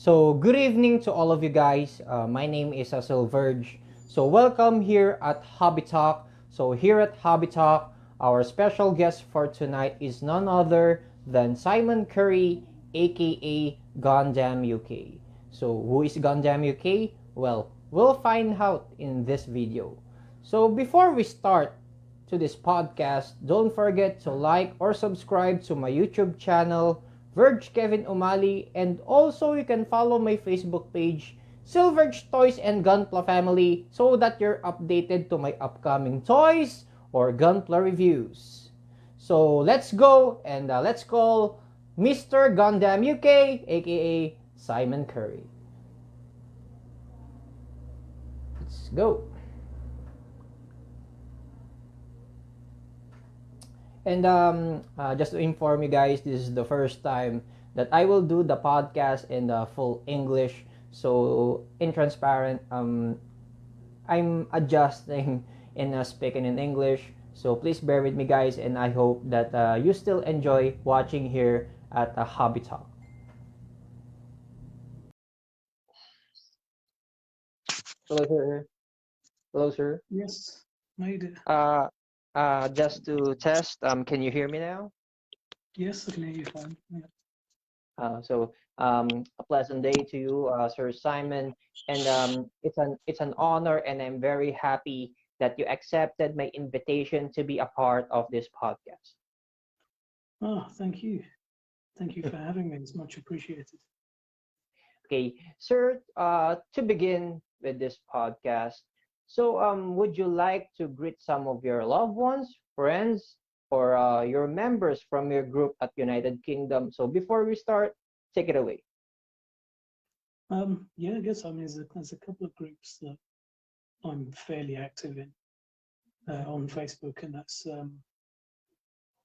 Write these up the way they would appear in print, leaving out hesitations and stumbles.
So, good evening to all of you guys. My name is Silverge. So, welcome here at Hobby Talk. So, here at Hobby Talk, our special guest for tonight is none other than Simon Curry, aka Gundam UK. So, who is Gundam UK? Well, we'll find out in this video. So, before we start to this podcast, don't forget to like or subscribe to my YouTube channel, Verge Kevin Umali, and also you can follow my Facebook page, Silverge Toys and Gunpla Family, so that you're updated to my upcoming toys or Gunpla reviews. So let's go and let's call Mr. Gundam UK, aka Simon Curry. Let's go. And just to inform you guys, this is the first time that I will do the podcast in the full English. So in transparent, I'm adjusting in speaking in English. So please bear with me, guys, and I hope that you still enjoy watching here at Hobby Talk. Hello, sir. Hello, sir. Yes, made it. Uh, just to test, can you hear me now? Yes, I can hear you fine. Yeah. A pleasant day to you, Sir Simon, and it's an honor, and I'm very happy that you accepted my invitation to be a part of this podcast. Oh, thank you. Thank you for having me. It's much appreciated. Okay, sir. To begin with this podcast, so would you like to greet some of your loved ones, friends, or your members from your group at United Kingdom? So before we start, take it away. Yeah, I guess there's a couple of groups that I'm fairly active in on Facebook, and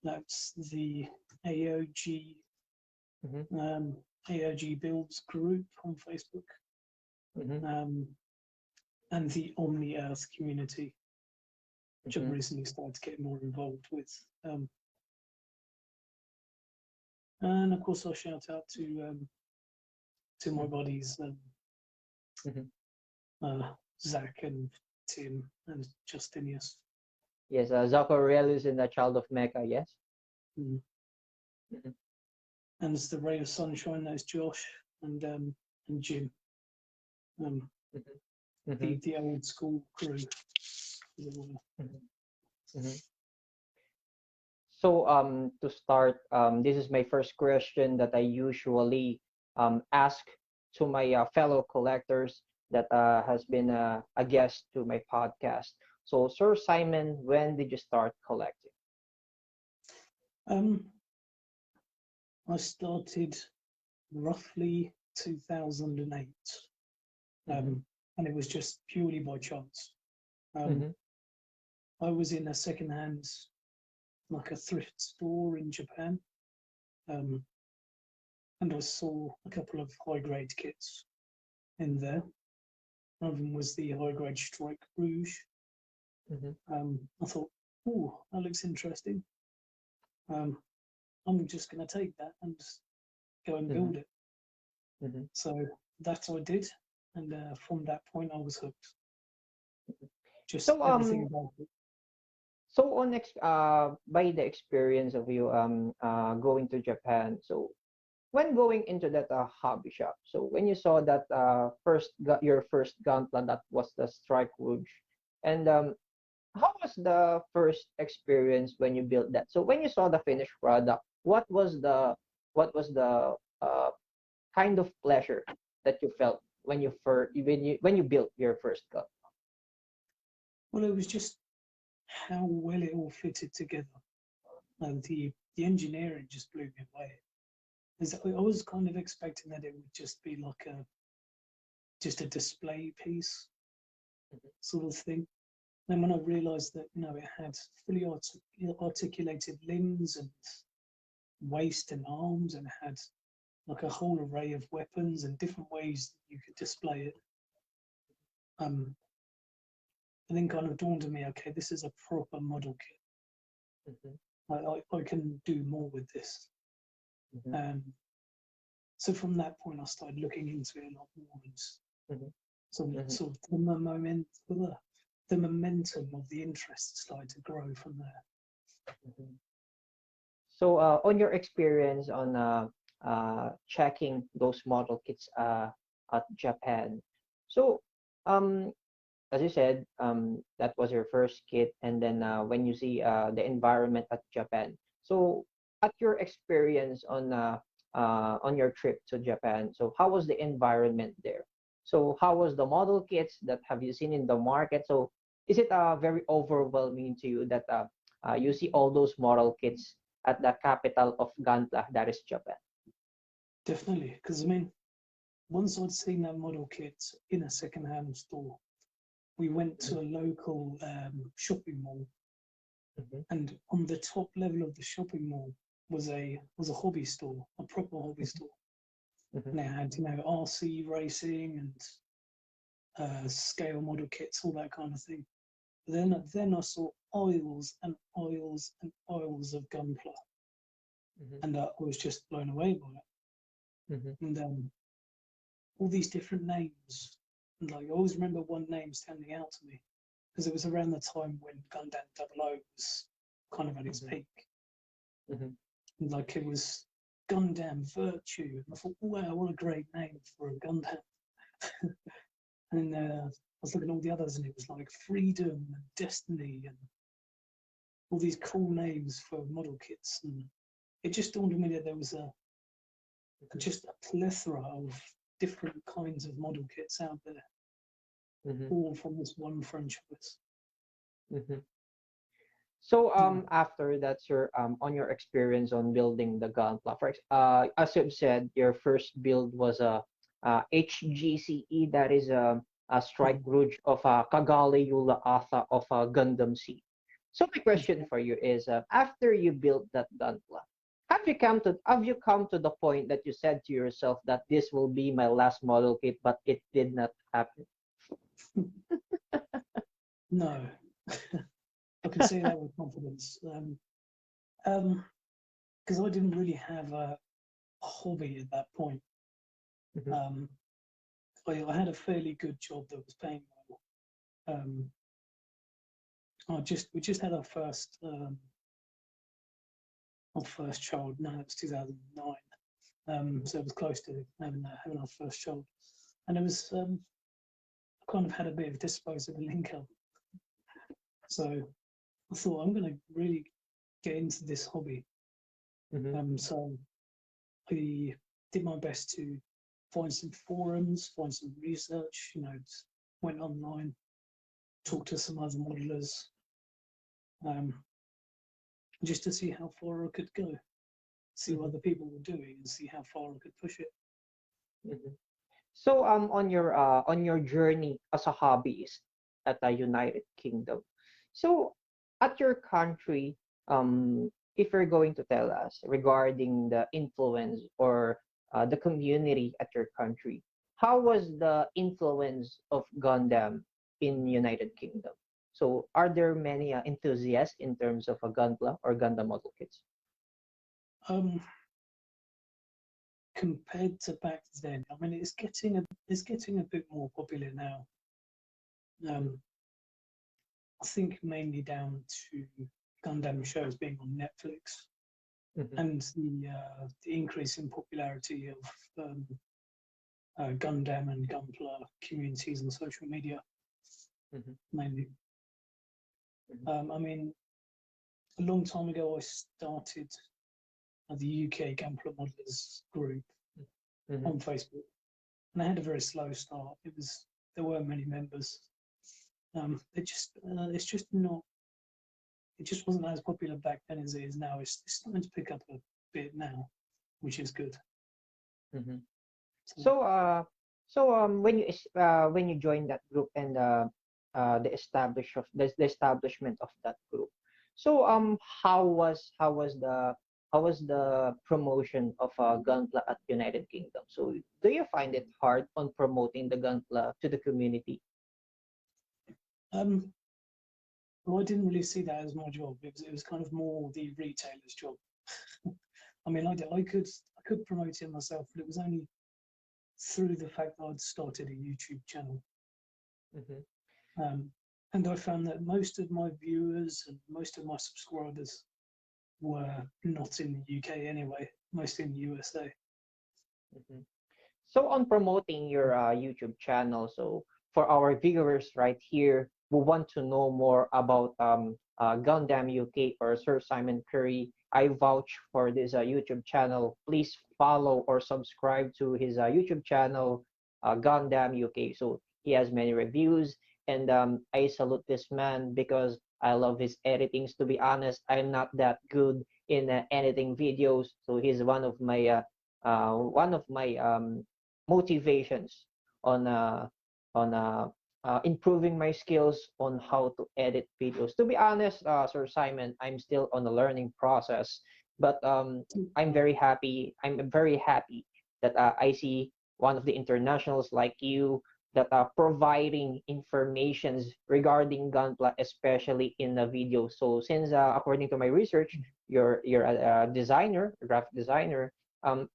that's the AOG Mm-hmm. AOG Builds group on Facebook, Mm-hmm. um, and the Omni Earth community, which I've Mm-hmm. recently started to get more involved with. And of course, I'll shout out to my buddies. Mm-hmm. Zach and Tim and Justinius. Yes, Zachariel is in the Child of Mecca, yes? Mm. Mhm. And it's the Ray of Sunshine. There's Josh and Jim. Um, Mhm. Mhm. the old school crew. Mhm. Mhm. So to start, this is my first question that I usually ask to my fellow collectors that has been a guest to my podcast. So, Sir Simon, when did you start collecting? Um, I started roughly 2008, Mm-hmm. and it was just purely by chance. Um, Mm-hmm. I was in a second-hand, like a thrift store in Japan, um, and I saw a couple of high-grade kits in there. One of them was the high-grade Strike Rouge. Mm-hmm. I thought, oh, that looks interesting. Um, I'm just going to take that and go and Mm-hmm. build it. Mm-hmm. So that's what I did, and from that point, I was hooked. Just So everything about it. by the experience of you going to Japan, so when going into that hobby shop, so when you saw that your first gunpla, that was the Strike Rouge, and how was the first experience when you built that? So when you saw the finished product, what was the kind of pleasure that you felt when you built your first gun? Well, it was just how well it all fitted together, and the engineering just blew me away. I was kind of expecting that it would just be like just a display piece sort of thing. Then when I realised that it had fully articulated limbs and waist and arms, and it had like a whole array of weapons and different ways that you could display it, um, and then kind of dawned on me, okay, this is a proper model kit. Mm-hmm. I can do more with this. Mm-hmm. Um, So from that point, I started looking into it a lot more, and Mhm. sort Mhm. sort of the momentum of the interest started to grow from there. Mhm. So, on your experience on checking those model kits at Japan, so as you said, that was your first kit, and then when you see the environment at Japan, so at your experience on your trip to Japan, so how was the environment there? So how was the model kits that have you seen in the market? So is it very overwhelming to you that you see all those model kits at the capital of Gunpla, that is Japan? Definitely, because I mean, once I'd seen that model kit in a second-hand store, we went to a local shopping mall, Mhm. and on the top level of the shopping mall was a hobby store, a proper hobby store, Mhm. and it had RC racing and scale model kits, all that kind of thing. Then I saw oils and oils and oils of Gunpla, Mhm. and I was just blown away by Mhm. it. And all these different names, and like I always remember one name standing out to me because it was around the time when Gundam 00 was kind of at its Mhm. peak. Mhm. And like it was Gundam Virtue, and I thought, wow, what a great name for a Gundam. And I was looking at all the others, and it was like Freedom and Destiny and all these cool names for model kits. And it just dawned on me that there was Mhm. just a plethora of different kinds of model kits out there, Mhm. all from this one franchise. Mhm. So Yeah. after that's your on your experience on building the Gunpla. As you've said, your first build was HGCE, that is a strike Mm. gauge of Kagale Yula Atha of Gundam C. So my question Okay. for you is, after you built that Gunpla, have you come to the point that you said to yourself that this will be my last model kit, but it did not happen? No, I can say that with confidence. Because I didn't really have a hobby at that point. Mhm. Um, I had a fairly good job that was paying well. We just had our first child. No, it was 2009. So it was close to having our first child, and it was I kind of had a bit of disposable income. So I thought I'm going to really get into this hobby. Mhm. So I did my best to find some forums, find some research. Went online, talked to some other modelers, um, just to see how far I could go, see what Mhm. other people were doing, and see how far I could push it. Mhm. So on your journey as a hobbyist at the United Kingdom, so at your country, if you're going to tell us regarding the influence or the community at your country, how was the influence of Gundam in United Kingdom? So are there many enthusiasts in terms of a Gunpla or Gundam model kits? Um, Compared to back then, I mean, it's getting a bit more popular now. Um, I think mainly down to Gundam shows being on Netflix Mhm. and the increase in popularity of Gundam and Gunpla communities on social media Mhm. mainly. Mhm. I mean, a long time ago, I started the UK Gunpla Modelers group Mhm. on Facebook, and I had a very slow start. There weren't many members. It's just not. It just wasn't as popular back then as it is now. It's starting to pick up a bit now, which is good. Mhm. So, So, when you joined that group and the establishment of that group, so how was the promotion of Gunpla at United Kingdom? So, do you find it hard on promoting the Gunpla to the community? um, well, I didn't really see that as my job. It was kind of more the retailer's job. I mean, I could could promote it myself, but it was only through the fact that I'd started a YouTube channel. And I found that most of my viewers and most of my subscribers were not in the UK anyway, mostly in the USA. So on promoting your YouTube channel, so for our viewers right here who want to know more about Gundam UK or Sir Simon Curry, I vouch for this YouTube channel. Please follow or subscribe to his YouTube channel, Gundam UK. So he has many reviews, and I salute this man because I love his editings. To be honest, I'm not that good in editing videos, so he's one of my motivations on improving my skills on how to edit videos. To be honest, Sir Simon, I'm still on the learning process, but I'm very happy. I'm very happy that I see one of the internationals like you that are providing informations regarding Gunpla, especially in the video. So since according to my research, you're a designer, a graphic designer,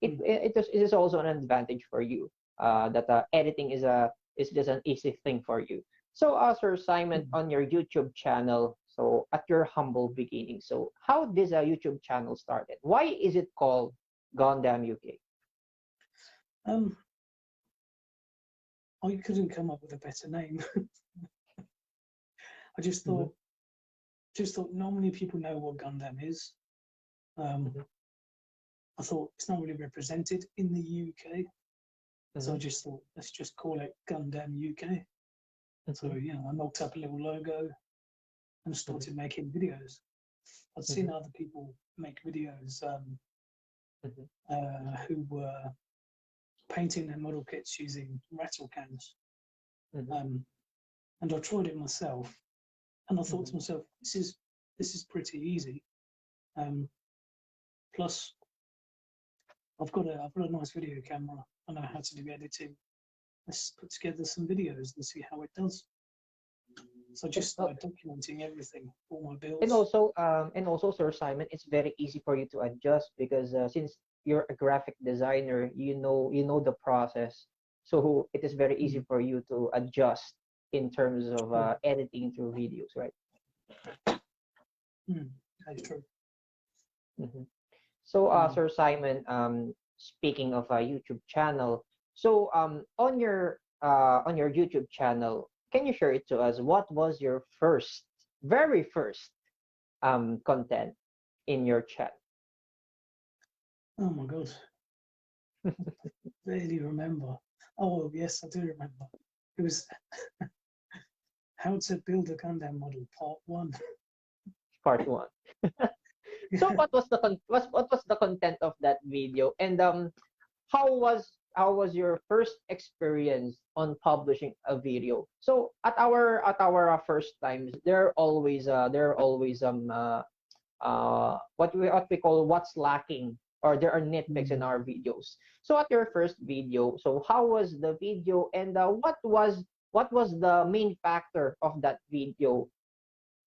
it is also an advantage for you that editing is just an easy thing for you. So, Sir Simon, on your YouTube channel, so at your humble beginning, so how did a YouTube channel started? Why is it called Gundam UK? I couldn't come up with a better name. I just thought not many people know what Gundam is. I thought it's not really represented in the UK, so I just thought let's just call it Gundam UK. So I knocked up a little logo and started making videos. I'd seen other people make videos who were painting their model kits using rattle cans, and I tried it myself, and I thought to myself, this is pretty easy. Plus, I've got a nice video camera. I know how to do editing. Let's put together some videos and see how it does. So I just started documenting everything, all my builds. And also, Sir Simon, it's very easy for you to adjust because since you're a graphic designer, you know the process. So it is very easy for you to adjust in terms of editing through videos, right? That's true. So, Sir Simon, speaking of a YouTube channel, so on your YouTube channel, can you share it to us? What was your very first content in your channel? Oh my God, barely remember. Oh yes, I do remember. It was how to build a Gundam model, part 1. Part 1. So what was the content of that video, and how was your first experience on publishing a video? So at our first times, there are always what we call what's lacking, or there are nitpicks in our videos. So at your first video, so how was the video, and what was the main factor of that video,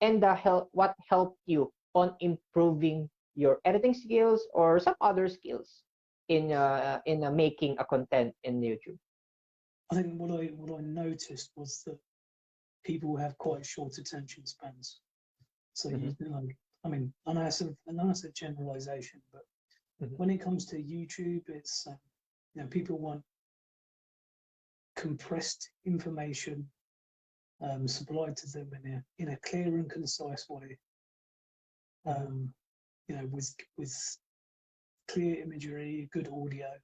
and what helped you on improving your editing skills or some other skills in making a content in YouTube? I think what I noticed was that people have quite short attention spans. So I mean, I know it's a generalization, but when it comes to YouTube, it's people want compressed information supplied to them in a clear and concise way. With clear imagery, good audio.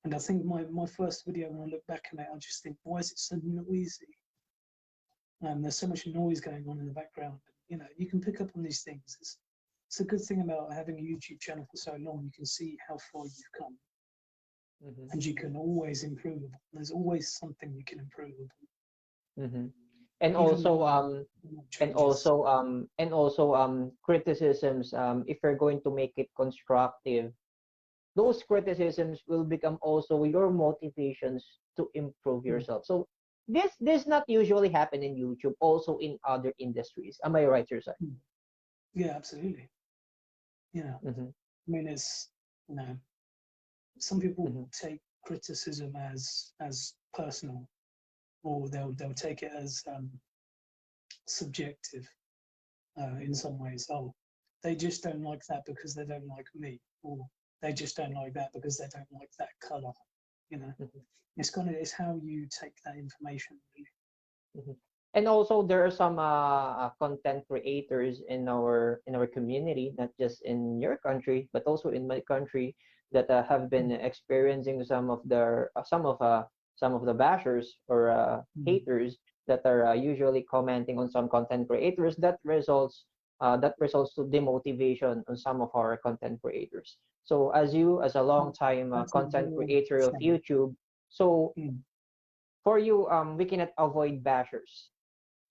And I think my first video, when I look back on it, I just think, why is it so noisy? There's so much noise going on in the background. You can pick up on these things. It's a good thing about having a YouTube channel for so long. You can see how far you've come, and you can always improve. There's always something you can improve upon. And also criticisms, if you're going to make it constructive, those criticisms will become also your motivations to improve yourself. So this not usually happen in YouTube, also in other industries. Am I right, Sir Simon? Yeah, absolutely. I mean, it's some people Mhm. take criticism as personal, or they'll take it as subjective in some ways. Oh, they just don't like that because they don't like me, or they just don't like that because they don't like that color. You know, Mhm. it's how you take that information. Really. Mhm. And also there are some content creators in our community, not just in your country, but also in my country, that have been Mm, experiencing some of the bashers or mm, haters that are usually commenting on some content creators that results to demotivation on some of our content creators. So as you as a long mm. time That's a content real creator of shame. YouTube, so Mm. for you, we cannot avoid bashers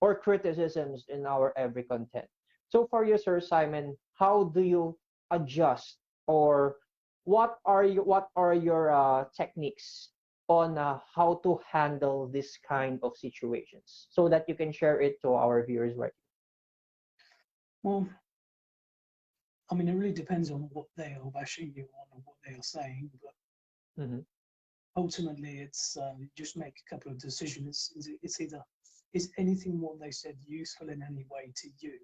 or criticisms in our every content. So for you, Sir Simon, how do you adjust, or what are your techniques on how to handle this kind of situations so that you can share it to our viewers right Well, I mean, it really depends on what they are bashing you on and what they are saying, but now? Mm-hmm. ultimately, it's you just make a couple of decisions. It's either is anything what they said useful in any way to you?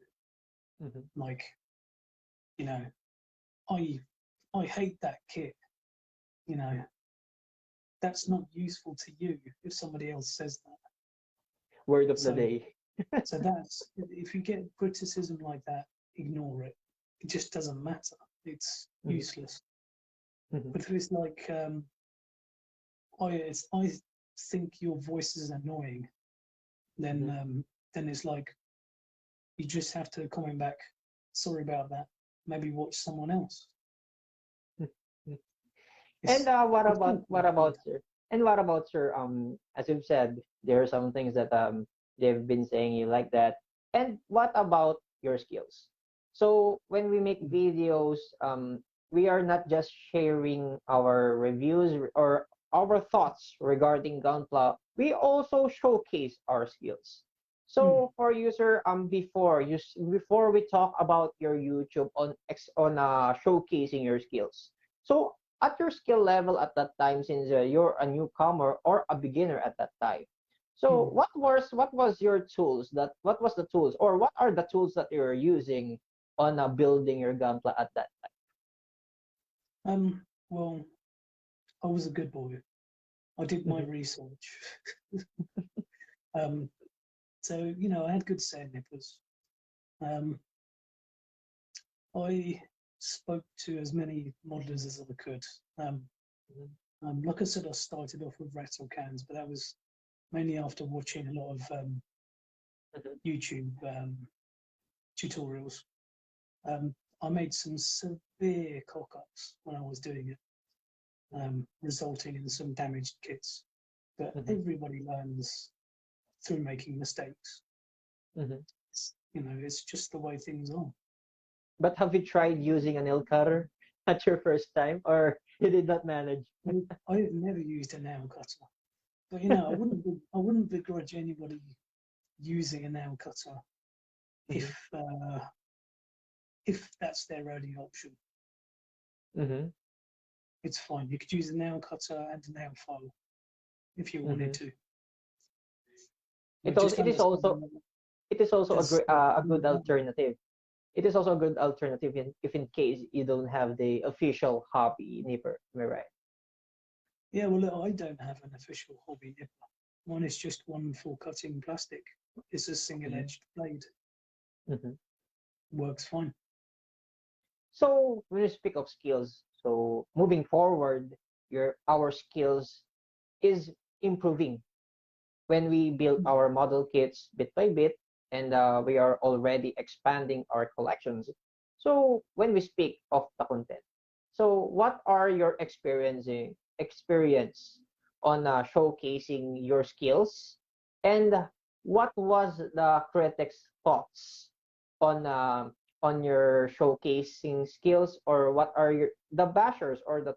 Mm-hmm. Like, you know, I I hate that kit. You know, that's not useful to you if somebody else says that. Word of the So day. so that's if you get criticism like that, ignore it. It just doesn't matter. It's Mm-hmm. useless. Mm-hmm. But if it's like I think your voice is annoying, then Mm-hmm. then it's like you just have to comment back. Sorry about that. Maybe watch someone else. And It's it's what simple. about sir? And what about sir? As you've said, there are some things that they've been saying you like that. And what about your skills? So when we make videos, we are not just sharing our reviews or our thoughts regarding Gunpla. We also showcase our skills. Mm, So for you, sir, before we talk about your YouTube on showcasing your skills. So at your skill level at that time, since you're a newcomer or a beginner at that time, so mm. what was your tools, that what was the tools, or what are the tools that you're using on building your gunpla at that Well, I was a good boy. I did my time? research. um, so I had good sandnippers. Um, I spoke to as many modelers as I could. Mhm, Like I said, I started off with rattle cans, but that was mainly after watching a lot of mhm, YouTube tutorials. I made some severe cock-ups when I was doing it, resulting in some damaged kits. But mhm, everybody learns through making mistakes. mhm. It's just the way things are. But have you tried using a nail cutter at your first time, or you did not manage? I have never used a nail cutter, but I wouldn't begrudge anybody using a nail cutter Mhm, if uh, if that's their only option. mhm, It's fine. You could use a nail cutter and a nail file if you wanted mhm. to, It but also just it is also understand that it is also there's a good alternative. It is also a good alternative if in case you don't have the official hobby nipper. Am I right? yeah. Well, look, I don't have an official hobby nipper. Mine is just one for cutting plastic. It's a Mhm, single-edged blade. mhm. Works fine. So when you speak of skills, so moving forward, your our skills is improving when we build Mm. our model kits bit by bit, and we are already expanding our collections. So when we speak of the content, so what are your experience on showcasing your skills, and what was the critics' thoughts on your showcasing skills, or what are the bashers or the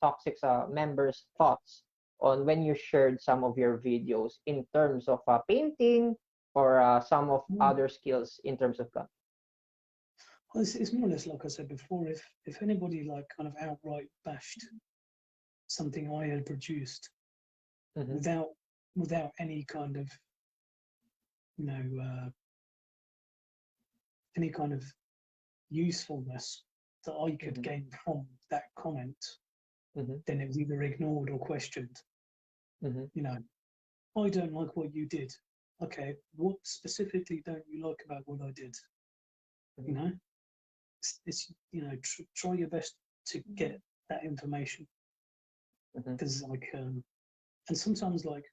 toxic members' thoughts on when you shared some of your videos in terms of painting or some of Mm. other skills in terms of gun. Well, it's more or less like I said before. If anybody like kind of outright bashed something I had produced Mm-hmm. without any kind of, you know, any kind of usefulness that I could Mm-hmm. gain from that comment, Mm-hmm. then it was either ignored or questioned. Mm-hmm. You know, I don't like what you did. Okay, what specifically don't you like about what I did? You know, it's you know, try your best to get that information, Mm-hmm. because like, and sometimes like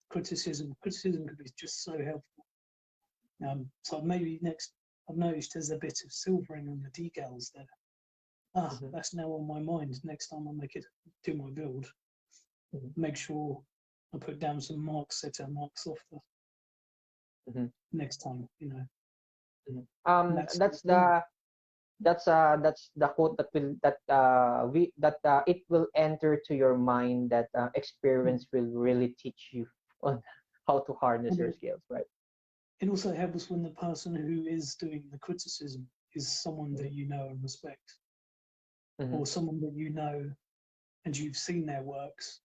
criticism can be just so helpful. So maybe next, I've noticed there's a bit of silvering on the decals there. Mm-hmm. That's now on my mind. Next time I do my build, Mm-hmm. make sure I put down some marks, set our marks off the Mm-hmm. next time, you know. Mhm. And that's That's yeah. the quote that it will enter to your mind, that experience will really teach you on how to harness And your skills, right? it also helps when the person who is doing the criticism is someone Mm-hmm. that you know and respect, Mm-hmm. or someone that you know and you've seen their works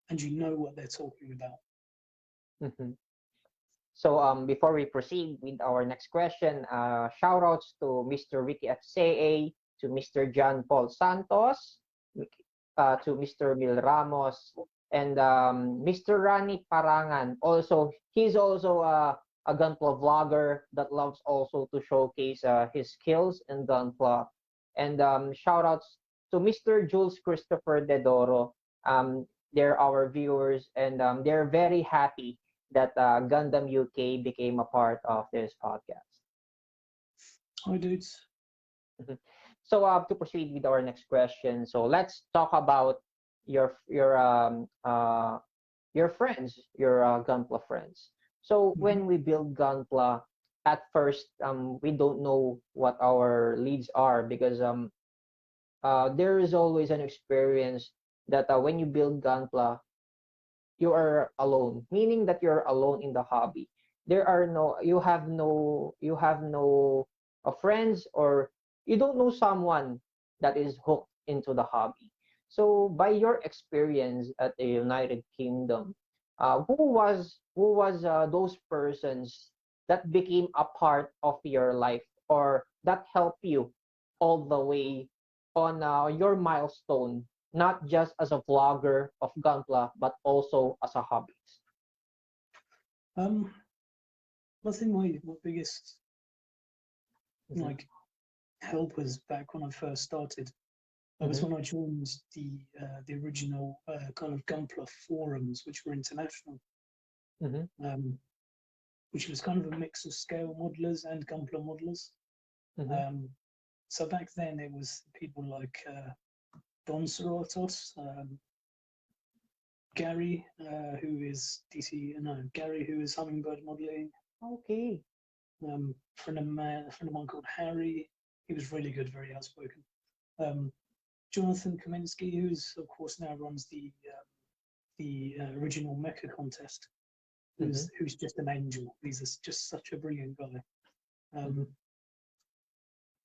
and you know what they're talking about. Mm-hmm. So before we proceed with our next question, shout outs to Mr. Ricky FCA, to Mr. John Paul Santos, to Mr. Mil Ramos, and Mr. Rani Parangan. Also, he's also a Gunpla vlogger that loves also to showcase his skills in Gunpla. And shout outs to Mr. Jules Christopher Dedoro. They're our viewers, and they're very happy that Gundam UK became a part of this podcast. Hi, dudes. Mhm. So to proceed with our next question, so let's talk about your friends, your Gunpla friends. So Mhm. when we build Gunpla, at first we don't know what our leads are, because there is always an experience that when you build Gunpla, you are alone, meaning that you're alone in the hobby. You have no friends, or you don't know someone that is hooked into the hobby. So by your experience at the United Kingdom, who was those persons that became a part of your life, or that helped you all the way on your milestone, not just as a vlogger of Gunpla, but also as a hobbyist? Um, I think my biggest Mm-hmm. like help was back when I first started. That was Mm-hmm. when I joined the original kind of Gunpla forums, which were international, Mm-hmm. um, which was kind of a mix of scale modelers and Gunpla modelers. Mm-hmm. Um, so back then it was people like Don Soratos, Gary, who is Gary, who is Hummingbird modeling. Okay. A friend of mine called Harry. He was really good, very outspoken. Um, Jonathan Kaminsky, who's of course now runs the original Mecha contest, Mm-hmm. who's just an angel. He's just such a brilliant guy. Mm-hmm.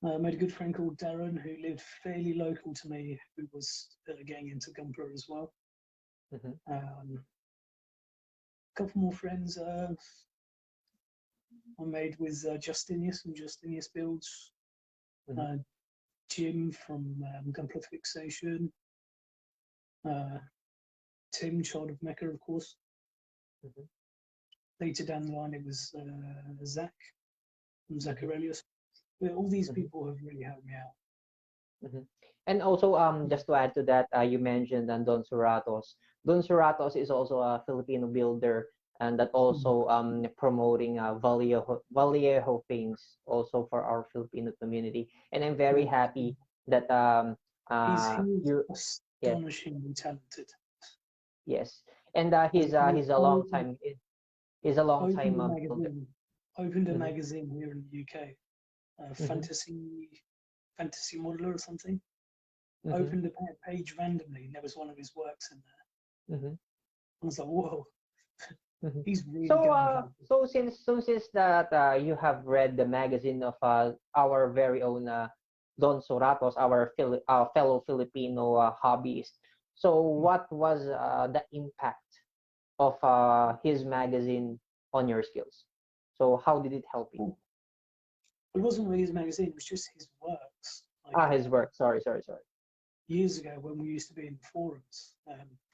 I made a good friend called Darren, who lived fairly local to me, who was getting into Gunpla as well. Mm-hmm. A couple more friends I made with Justinius and Justinius Builds, Mm-hmm. Jim from Gunpla Fixation, uh, Tim, Child of Mecca, of course. Mm-hmm. Later down the line, it was Zach from Zach Mm-hmm. Aurelius. All these Mm-hmm. people have really helped me out. Mm-hmm. And also, just to add to that, you mentioned Don Soratos. Don Soratos is also a Filipino builder, and that Mm. also promoting Vallejo things also for our Filipino community. And I'm very Yeah. happy that He's you yes, astonishingly talented. yes, and As I kind of he's a long time opened a builder. magazine, opened a Mm-hmm. magazine here in the UK, Mm-hmm. fantasy modeler or something. Mm-hmm. Opened a page randomly, and there was one of his works in there. Mm-hmm. I was like, whoa, Mhm. he's really So, going places. since that you have read the magazine of our very own Don Soratos, our fellow Filipino hobbyist. So what was the impact of his magazine on your skills? So how did it help you? It wasn't really his magazine, it was just his works. Like, His work. Sorry. years ago when we used to be in forums,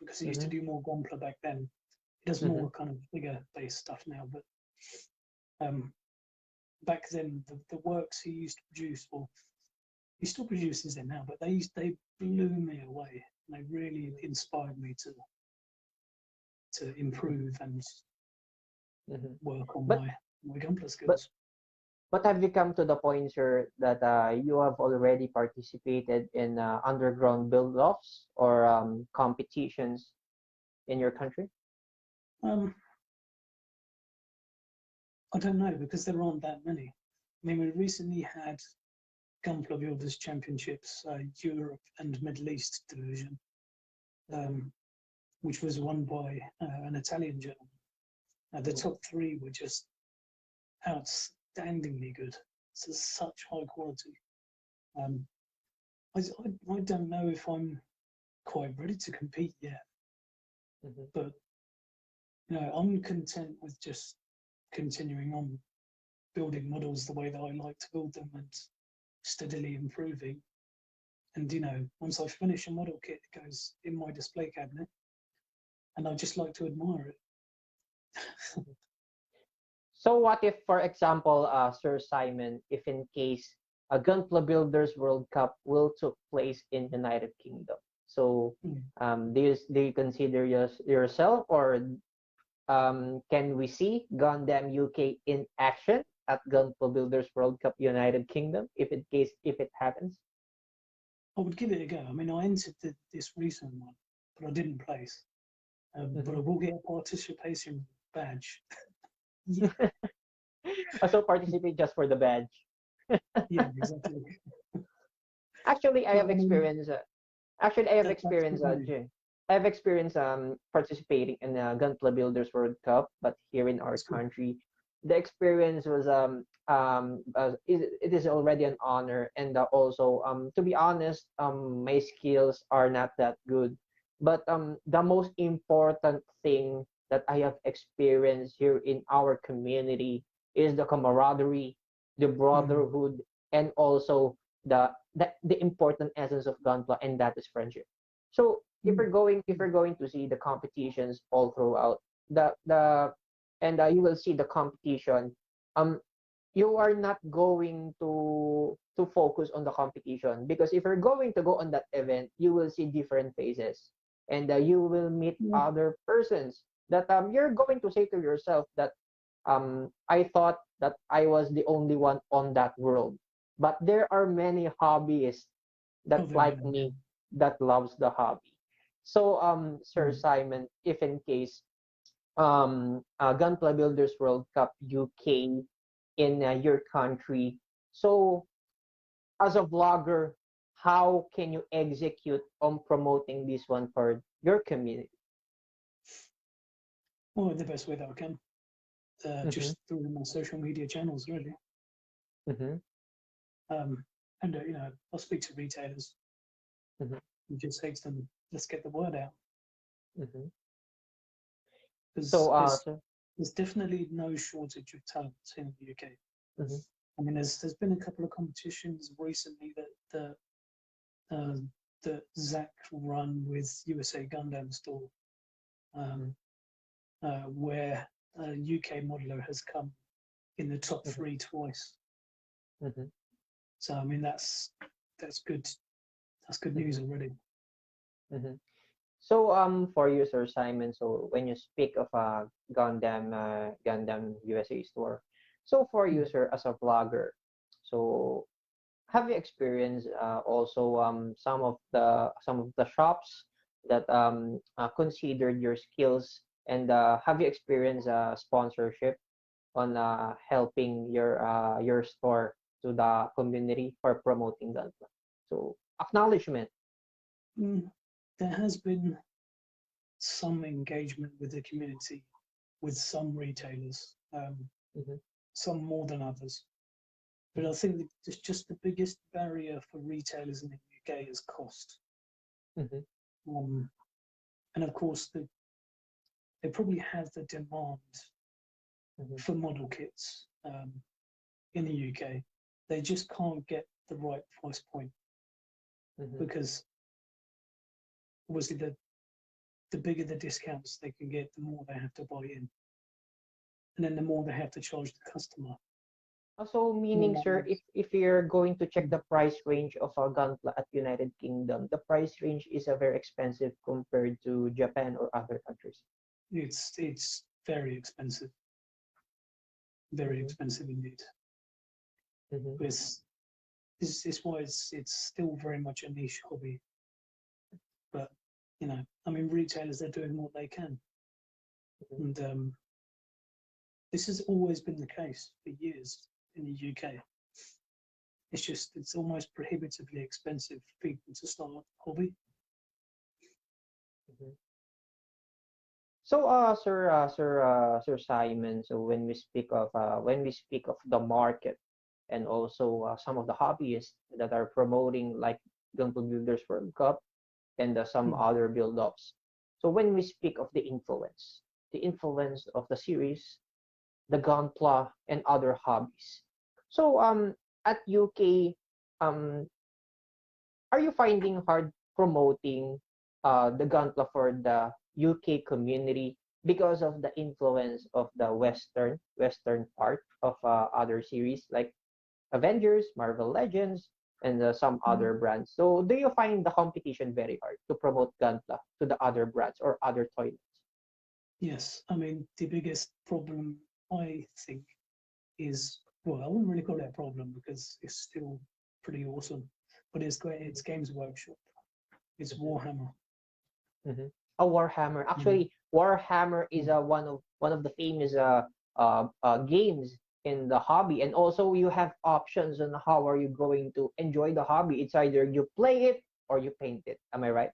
because he used to do more Gunpla back then. He does more kind of bigger based stuff now, but back then the works he used to produce, well, he still produces them now, but they blew me away. They really inspired me to improve and work on my Gunpla skills. But have you come to the point, sir, that you have already participated in underground build-offs or competitions in your country? I don't know, because there aren't that many. I mean, we recently had Gunpla Builders Championships, Europe and Middle East division, which was won by an Italian gentleman. The top three were just outstandingly good. So such high quality. I don't know if I'm quite ready to compete yet, but I'm content with just continuing on building models the way that I like to build them and steadily improving. And once I finish a model kit, it goes in my display cabinet, and I just like to admire it. So what if, for example, Sir Simon, if in case a Gunpla Builders World Cup will took place in United Kingdom, so do you consider yourself, or can we see Gundam UK in action at Gunpla Builders World Cup United Kingdom if it happens? I would give it a go. I mean, I entered this recent one, but I didn't place. But I will get a participation badge. Yeah. So participate just for the badge. Yeah, exactly. Actually, I have experience. Actually, I have experience. I have experience participating in the Gunpla Builders World Cup, but here in our country, the experience was it is already an honor, and also to be honest, my skills are not that good, but the most important thing that I have experienced here in our community is the camaraderie, the brotherhood, and also the important essence of Gunpla, and that is friendship. So if you're going to see the competitions all throughout you will see the competition, you are not going to focus on the competition, because if you're going to go on that event, you will see different faces, and you will meet other persons that you're going to say to yourself that I thought that I was the only one on that world, but there are many hobbyists that like me, that loves the hobby. So Sir Simon, if in case Gunpla Builders World Cup UK in your country, so as a vlogger, how can you execute on promoting this one for your community? Well, the best way that I can, just through my social media channels, really. And I'll speak to retailers and just say to them, let's get the word out. There's definitely no shortage of talent in the UK. I mean, there's been a couple of competitions recently that Zach run with USA Gundam store, where a UK modeler has come in the top 3 twice. So I mean, that's good. That's good news already. So for you, Sir Simon, so when you speak of Gundam USA store, so for you, sir, as a vlogger, so have you experienced also some of the shops that considered your skills, and have you experienced sponsorship on helping your store to the community for promoting Gunpla? So acknowledgement. There has been some engagement with the community, with some retailers, some more than others. But I think that just the biggest barrier for retailers in the UK is cost. and of course they probably have the demand for model kits in the UK. They just can't get the right price point because obviously the bigger the discounts they can get, the more they have to buy in, and then the more they have to charge the customer. So meaning, sir, if you're going to check the price range of a Gunpla at United Kingdom, the price range is very expensive compared to Japan or other countries. It's very expensive, very expensive indeed. This is why it's still very much a niche hobby. But you know, I mean, retailers, they're doing what they can, and this has always been the case for years in the UK. It's just it's almost prohibitively expensive for people to start a hobby. So, Sir Simon. So when we speak of the market, and also some of the hobbyists that are promoting like Gunpla Builders World Cup and some other build-ups. So when we speak of the influence of the series, the Gunpla and other hobbies. So at UK, are you finding hard promoting the Gunpla for the UK community because of the influence of the Western part of other series like Avengers, Marvel Legends, and some other brands? So do you find the competition very hard to promote Gunpla to the other brands or other toilets? Yes, I mean the biggest problem I think is, well, I wouldn't really call it a problem because it's still pretty awesome, but it's great. It's Games Workshop. It's Warhammer. A Warhammer. Actually, Warhammer is one of the famous games in the hobby, and also you have options on how are you going to enjoy the hobby. It's either you play it or you paint it. Am I right?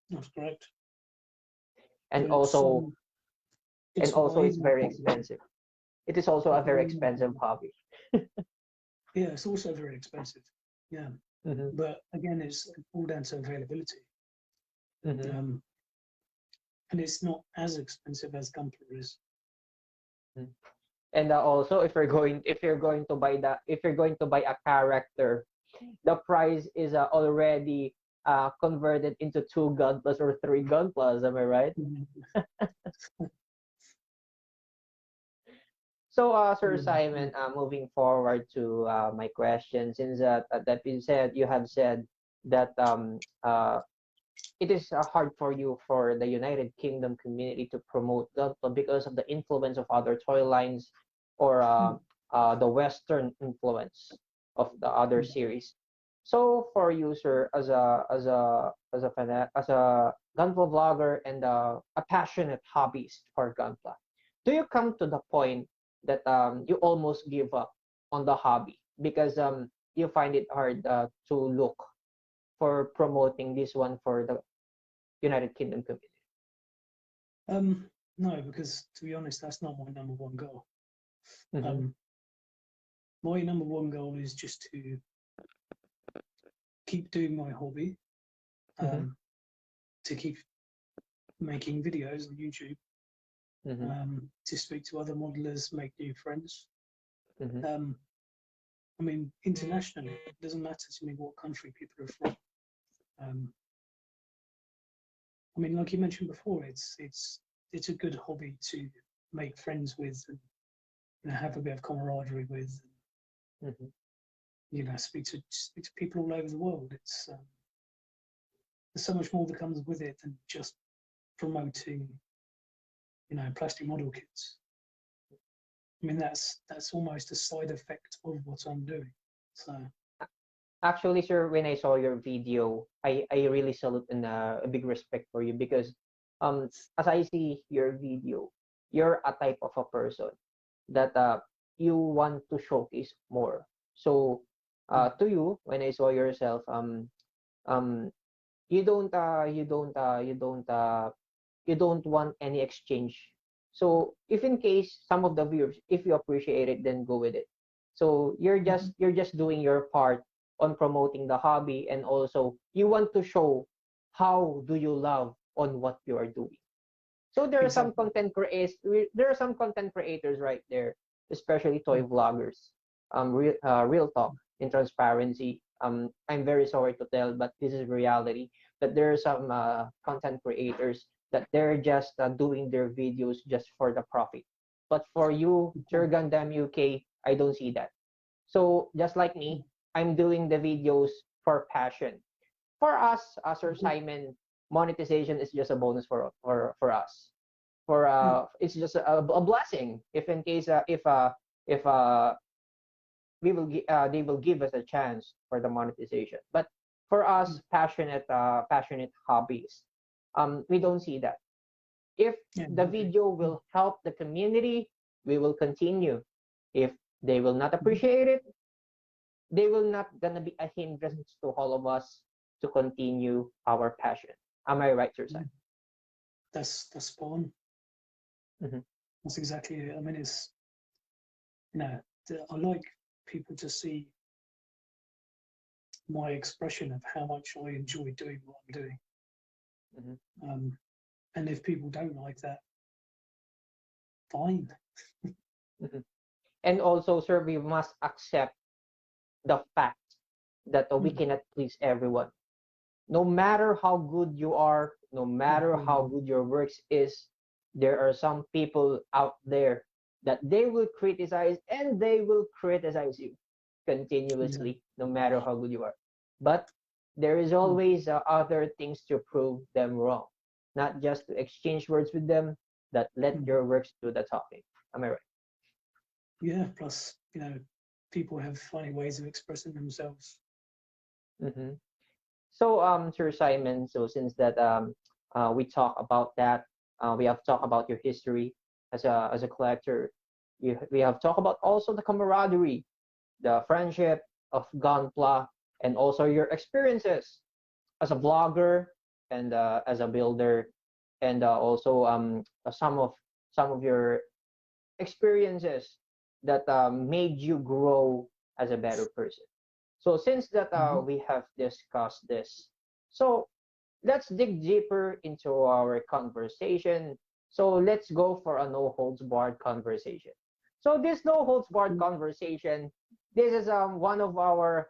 That's correct. And But also, it's very amazing. expensive. It is also a very expensive hobby. Yeah, it's also very expensive. Yeah, but again, it's all down to availability. And it's not as expensive as Gunpla is. And also, if you're going to buy a character, the price is already converted into 2 Gunplas or 3 Gunplas. Am I right? So, Sir Simon, moving forward to my question, since that being said, you have said that it is hard for you for the United Kingdom community to promote Gunpla because of the influence of other toy lines or the Western influence of the other series. So for you, sir, as a Gunpla vlogger and a passionate hobbyist for Gunpla, do you come to the point that you almost give up on the hobby because you find it hard to look for promoting this one for the United Kingdom community? No, because to be honest, that's not my number one goal. My number one goal is just to keep doing my hobby, to keep making videos on YouTube, to speak to other modelers, make new friends. I mean, internationally, it doesn't matter to me what country people are from. I mean, like you mentioned before, it's a good hobby to make friends with and, you know, have a bit of camaraderie with. And, you know, speak to people all over the world. It's there's so much more that comes with it than just promoting, you know, plastic model kits. I mean, that's almost a side effect of what I'm doing. So actually, sir, when I saw your video, I really salute and a big respect for you because as I see your video, you're a type of a person that you want to showcase more. So to you, when I saw yourself, you don't want any exchange. So if in case some of the viewers, if you appreciate it, then go with it. So you're just doing your part on promoting the hobby, and also you want to show how do you love on what you are doing. So there are some Exactly. content creators right there, especially toy vloggers. Real talk in transparency. I'm very sorry to tell, but this is reality. That there are some content creators that they're just doing their videos just for the profit. But for you, Sir Gundam UK, I don't see that. So just like me, I'm doing the videos for passion. For us, Sir Simon, monetization is just a bonus for us. For it's just a blessing if in case if they will give us a chance for the monetization. But for us, passionate hobbies, we don't see that. If Yeah, the exactly. video will help the community, we will continue. If they will not appreciate it, they will not gonna be a hindrance to all of us to continue our passion. Am I right, Sir Simon? That's spot on. Mhm. That's exactly it. I mean, it's, you know, I like people to see my expression of how much I enjoy doing what I'm doing. Mhm. And if people don't like that, fine. Mhm. And also, sir, we must accept the fact that we Mm. cannot please everyone. No matter how good you are, no matter how Mm. good your works is, there are some people out there that they will criticize and they will criticize you Yeah. continuously, no matter how good you are. But there is Mm. always other things to prove them wrong, not just to exchange words with them, that let Mm. your works do the talking. Am I right? Yeah. Plus, people have funny ways of expressing themselves. Mm-hmm. So, Sir Simon, so since that we talk about that, we have talked about your history as a collector. We have talked about also the camaraderie, the friendship of Gunpla, and also your experiences as a blogger and as a builder, and also some of your experiences that made you grow as a better person. So since that Hmm. we have discussed this, so let's dig deeper into our conversation. So let's go for a no holds barred conversation. So this no holds barred conversation, this is one of our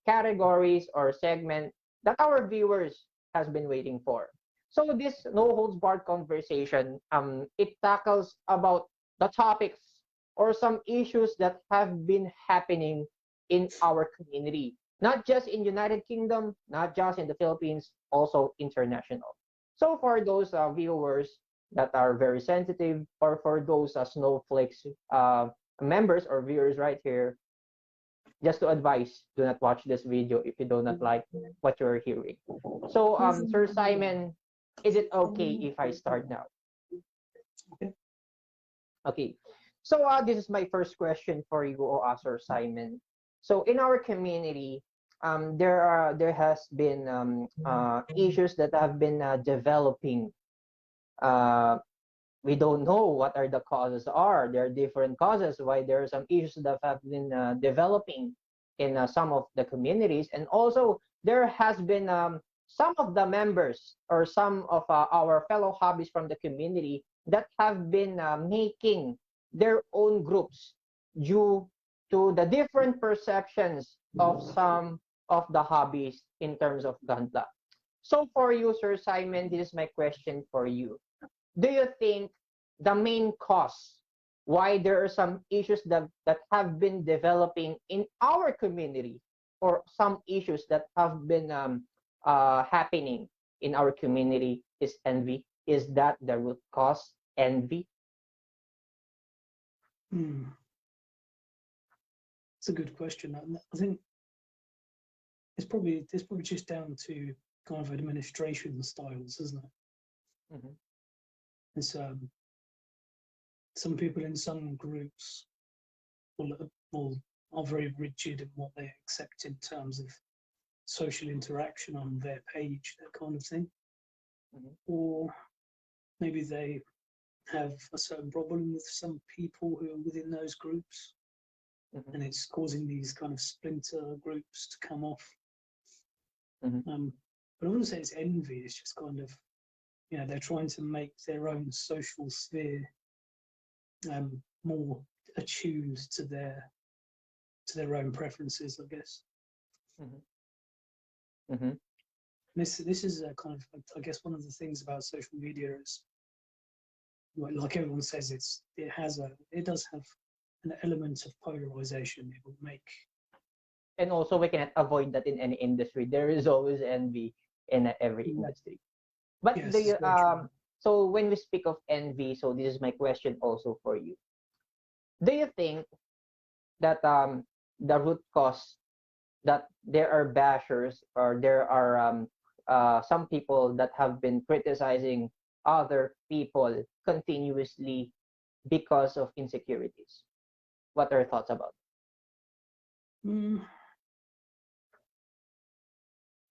categories or segment that our viewers has been waiting for. So this no holds barred conversation, it tackles about the topics or some issues that have been happening in our community, not just in United Kingdom, not just in the Philippines, also international. So for those viewers that are very sensitive, or for those snowflakes members or viewers right here, just to advise, do not watch this video if you do not like what you're hearing. So, Sir Simon, is it okay if I start now? Okay. Okay. So, this is my first question for you, Sir Simon. So, in our community, there has been issues that have been developing. Uh, we don't know what are the causes are. There are different causes why there are some issues that have been developing in some of the communities, and also there has been some of the members or some of our fellow hobbies from the community that have been making their own groups due to the different perceptions of some of the hobbies in terms of Gunpla. So for you, Sir Simon, this is my question for you. Do you think the main cause why there are some issues that have been developing in our community, or some issues that have been happening in our community, is envy? Is that the root cause, envy? Mm. It's a good question. I think it's probably just down to kind of administration styles, isn't it? Mm-hmm. It's some people in some groups will are very rigid in what they accept in terms of social interaction on their page, that kind of thing. Mm-hmm. Or maybe they have a certain problem with some people who are within those groups, Mm-hmm. and it's causing these kind of splinter groups to come off. Mm-hmm. Um, but I wouldn't say it's envy. It's just kind of, they're trying to make their own social sphere more attuned to their own preferences, I guess. Mm-hmm. Mm-hmm. This is a kind of, I guess, one of the things about social media is, like everyone says, it does have an element of polarization. It will make, and also we cannot avoid that in any industry. There is always envy in every industry. But yes, do you it's very true. so when we speak of envy, so this is my question also for you. Do you think that the root cause that there are bashers or there are some people that have been criticizing other people continuously because of insecurities? What are your thoughts about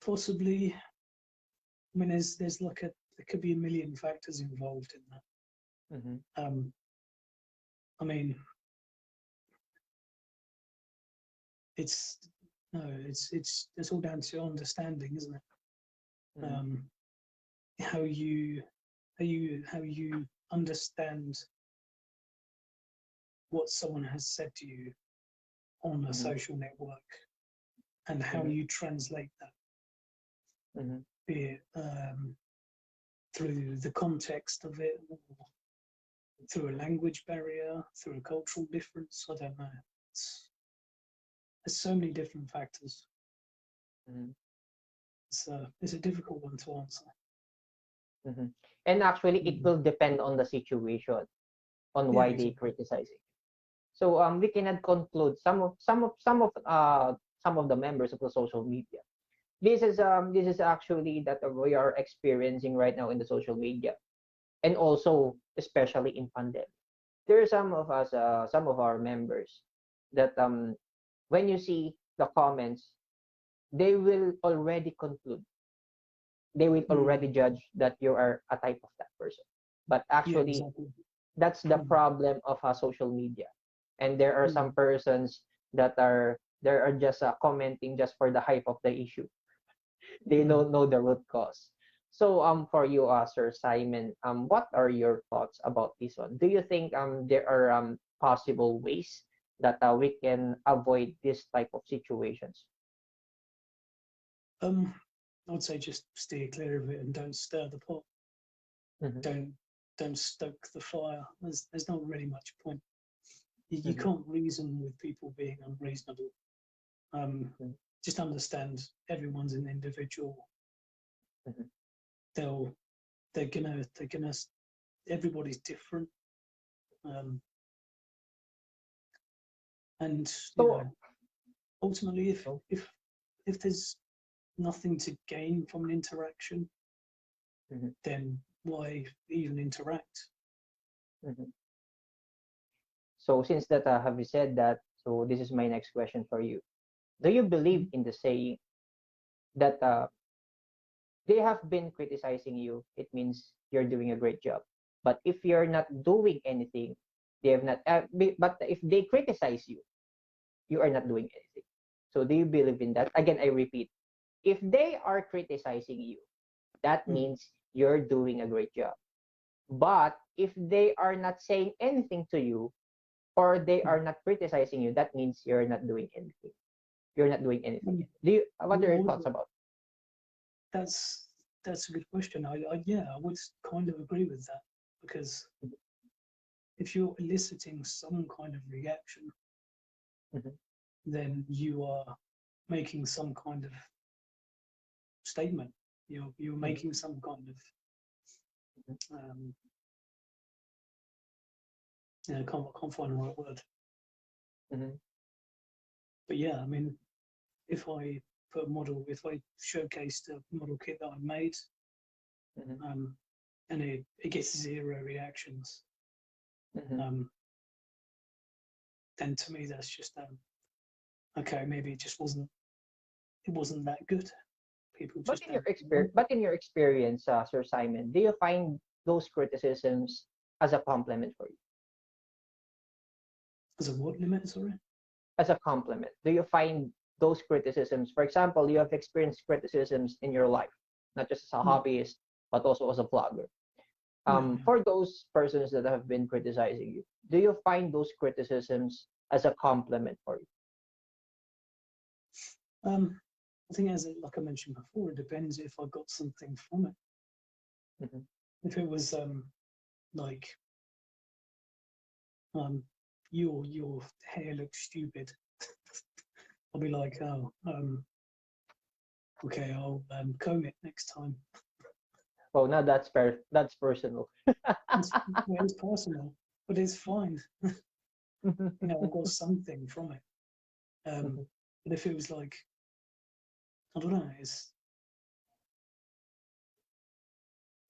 Possibly. I mean, there's like there could be a million factors involved in that. Mm-hmm. I mean, it's all down to understanding, isn't it? Mm-hmm. How you understand what someone has said to you on a Mm-hmm. social network, and how Mm-hmm. you translate that, Mm-hmm. be it through the context of it, or through a language barrier, through a cultural difference. I don't know. There's so many different factors. Mm-hmm. It's a difficult one to answer. Mm-hmm. And actually, it will depend on the situation, on why they Exactly. criticize it. So we cannot conclude some of the members of the social media. This is actually that we are experiencing right now in the social media, and also especially in pandemic. There are some of us, some of our members, that when you see the comments, they will already conclude, they will already judge that you are a type of that person. But Yeah, actually, exactly. that's the problem of social media. And there are some persons that are just commenting just for the hype of the issue. They don't know the root cause. So for you, Sir Simon, what are your thoughts about this one? Do you think there are possible ways that we can avoid this type of situations? I would say just steer clear of it and don't stir the pot. Mm-hmm. Don't stoke the fire. There's not really much point. You Mm-hmm. can't reason with people being unreasonable. Mm-hmm. Just understand everyone's an individual. Mm-hmm. They're gonna everybody's different. And So, ultimately, if there's nothing to gain from an interaction, mm-hmm. then why even interact? Mm-hmm. So since that have you said that, so this is my next question for you. Do you believe in the saying that they have been criticizing you, it means you're doing a great job? But if you're not doing anything, they have not. But if they criticize you, you are not doing anything. So do you believe in that? Again, I repeat: if they are criticizing you, that means you're doing a great job. But if they are not saying anything to you, or they are not criticizing you, that means you're not doing anything. You're not doing anything. Do you? What are your thoughts about? That's a good question. I would kind of agree with that, because if you're eliciting some kind of reaction, Mm-hmm. then you are making some kind of statement. You're making some kind of I can't find the right word. Mm-hmm. But yeah, I mean, if I showcased a model kit that I made, Mm-hmm. and it gets zero reactions, Mm-hmm. then to me that's just okay. Maybe it wasn't that good. People But just in your don't want it. experience, Sir Simon, do you find those criticisms as a compliment for you? As a what limit? Sorry. As a compliment, do you find those criticisms? For example, you have experienced criticisms in your life. not just as a hobbyist, but also as a vlogger. Yeah. For those persons that have been criticizing you, do you find those criticisms as a compliment for you? I think, like I mentioned before, it depends if I got something from it. Mhm. If it was like your hair looks stupid, I'll be like, oh, okay, I'll comb it next time. Oh, now that's personal. It's personal, but it's fine. You know, I got something from it. But if it was like, I don't know,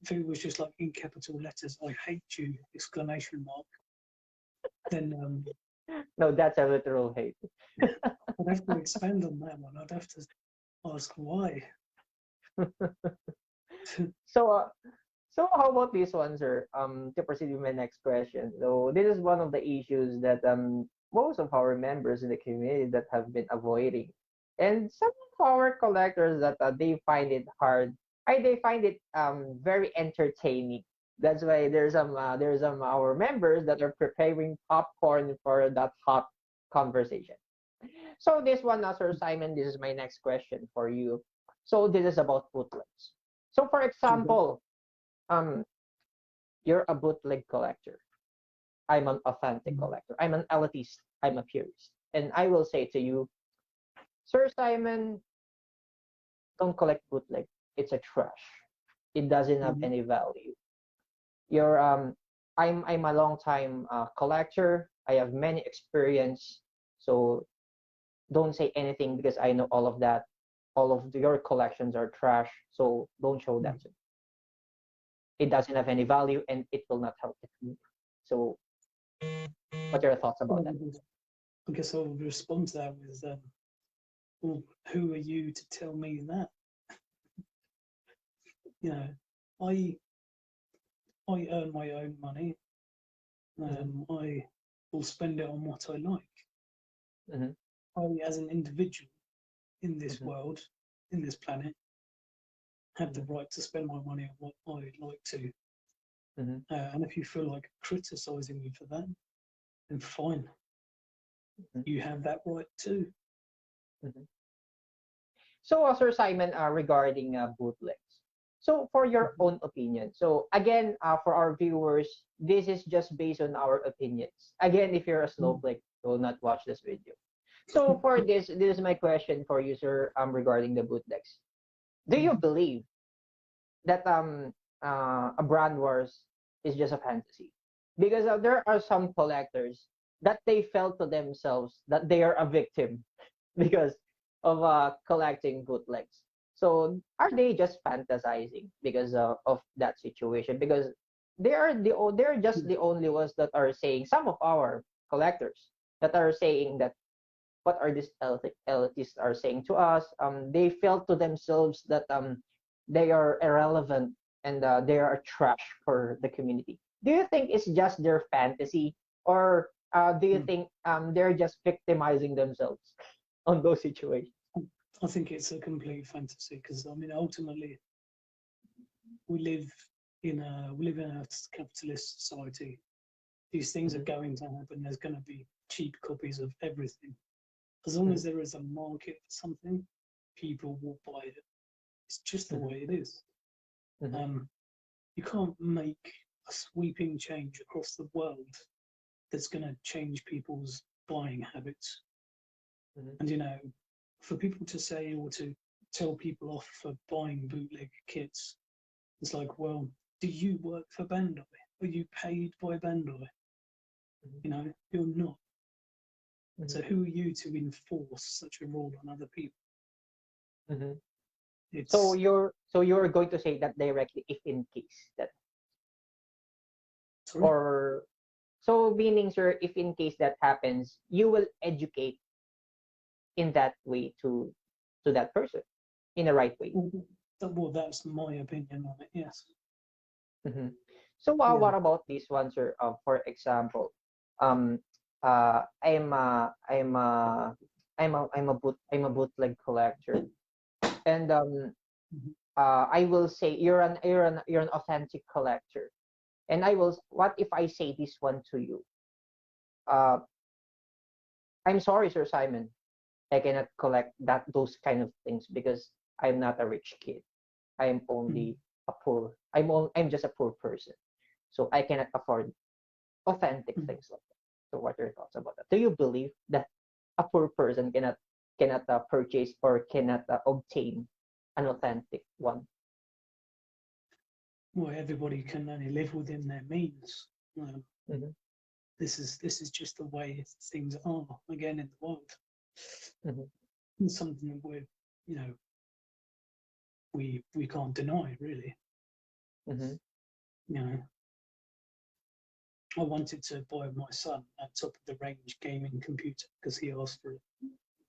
if it was just like in capital letters, "I hate you!" exclamation mark, then No, that's a literal hate. I'd have to expand on that one. I'd have to ask why. So, so how about this one, sir? To proceed with my next question. So this is one of the issues that most of our members in the community that have been avoiding, and some of our collectors that they find it hard. They find it very entertaining. That's why there's some our members that are preparing popcorn for that hot conversation. So this one, Sir Simon, this is my next question for you. So this is about bootlegs. So for example, um, you're a bootleg collector. I'm an authentic collector. I'm an elitist. I'm a purist. And I will say to you, Sir Simon, don't collect bootleg. It's a trash. It doesn't have any value. You're I'm a long time collector. I have many experience. So don't say anything because I know all of that. All of your collections are trash. So don't show them to me. It doesn't have any value and it will not help the community. So what are your thoughts about that? I guess I'll respond to that with, well, who are you to tell me that? You know, I earn my own money. I will spend it on what I like. I, as an individual in this world, in this planet, have the right to spend my money on what I'd like to. And if you feel like criticizing me for that, then fine. You have that right too. So, Sir Simon, regarding bootlegs. So, for your own opinion. So, again, for our viewers, this is just based on our opinions. Again, if you're a snowflake, you will not watch this video. So, for this is my question for you, sir, regarding the bootlegs. Do you believe that a brand wars is just a fantasy? Because there are some collectors that they felt to themselves that they are a victim because of collecting bootlegs. So are they just fantasizing because of that situation? Because they're just the only ones that are saying, some of our collectors that are saying that what are these elitists are saying to us. They felt to themselves that they are irrelevant and they are trash for the community. Do you think it's just their fantasy, or do you think they're just victimizing themselves on those situations? I think it's a complete fantasy because I mean, ultimately, we live in a capitalist society. These things are going to happen. There's going to be cheap copies of everything. As long as there is a market for something, people will buy it. It's just the way it is. You can't make a sweeping change across the world that's going to change people's buying habits. And, you know, for people to say or to tell people off for buying bootleg kits, it's like, well, do you work for Bandai? Are you paid by Bandai? You know, you're not. So who are you to enforce such a rule on other people? So you're going to say that directly, if in case that, Sorry? or so meaning, sir, if in case that happens, you will educate in that way to that person in the right way. Well, that's my opinion on it. Yes. So what about this one, sir? For example, I'm a bootleg collector, and I will say you're an authentic collector, and what if I say this one to you? Uh, I'm sorry, Sir Simon, I cannot collect those kind of things because I'm not a rich kid. I'm only I'm just a poor person, so I cannot afford authentic things like that. So what are your thoughts about that? Do you believe that a poor person cannot purchase or cannot obtain an authentic one? Well, everybody can only live within their means. Mm-hmm. This is just the way things are again in the world. Mm-hmm. It's something that we can't deny, really. Mm-hmm. I wanted to buy my son a top of the range gaming computer because he asked for it,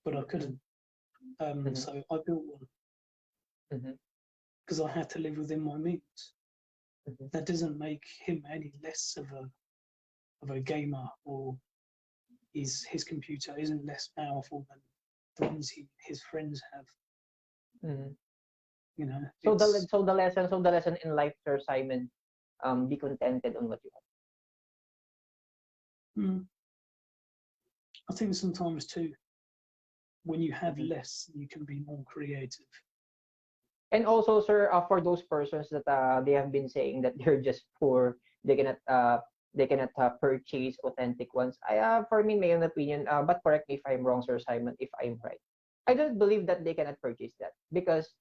but I couldn't. So I built one because I had to live within my means. That doesn't make him any less of a gamer, or his computer isn't less powerful than the ones his friends have. So the lesson in life, Sir Simon, be contented on what you have. I think sometimes too, when you have less, you can be more creative. And also, sir, for those persons that they have been saying that they're just poor, they cannot purchase authentic ones. For me, my own opinion, but correct me if I'm wrong, Sir Simon, if I'm right. I don't believe that they cannot purchase that, because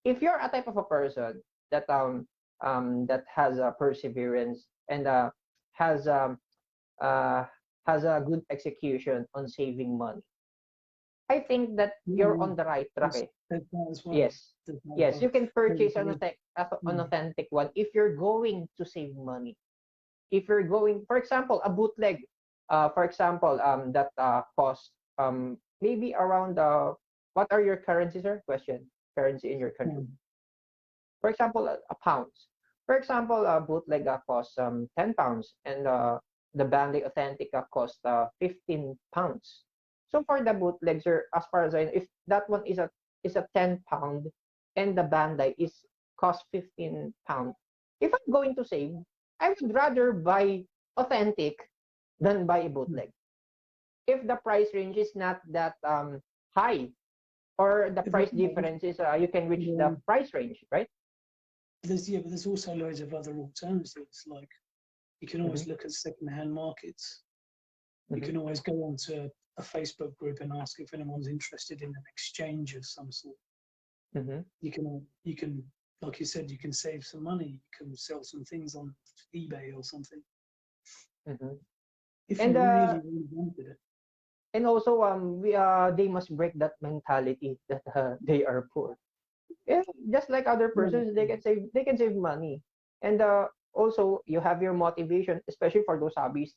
if you're a type of a person that has a perseverance and has um has a good execution on saving money, I think that you're on the right track. That as well. Yes, you can purchase an authentic one if you're going to save money. If you're going, for example, a bootleg, for example, that cost maybe around what are your currencies, sir? Question. Currency in your country. For example, a pounds. For example, a bootleg costs £10, and the Bandai authentic costs £15. So for the bootlegs, as far as I know, if that one is a £10 and the Bandai is cost £15, if I'm going to save, I would rather buy authentic than buy a bootleg. If the price range is not that high, or the price difference is you can reach the price range, right? But there's also loads of other alternatives. Like you can always look at second-hand markets. You can always go onto a Facebook group and ask if anyone's interested in an exchange of some sort. You can, like you said, you can save some money. You can sell some things on eBay or something. If you really wanted it. And also, they must break that mentality that they are poor. Yeah, just like other persons, they can save money. And also, you have your motivation, especially for those hobbies.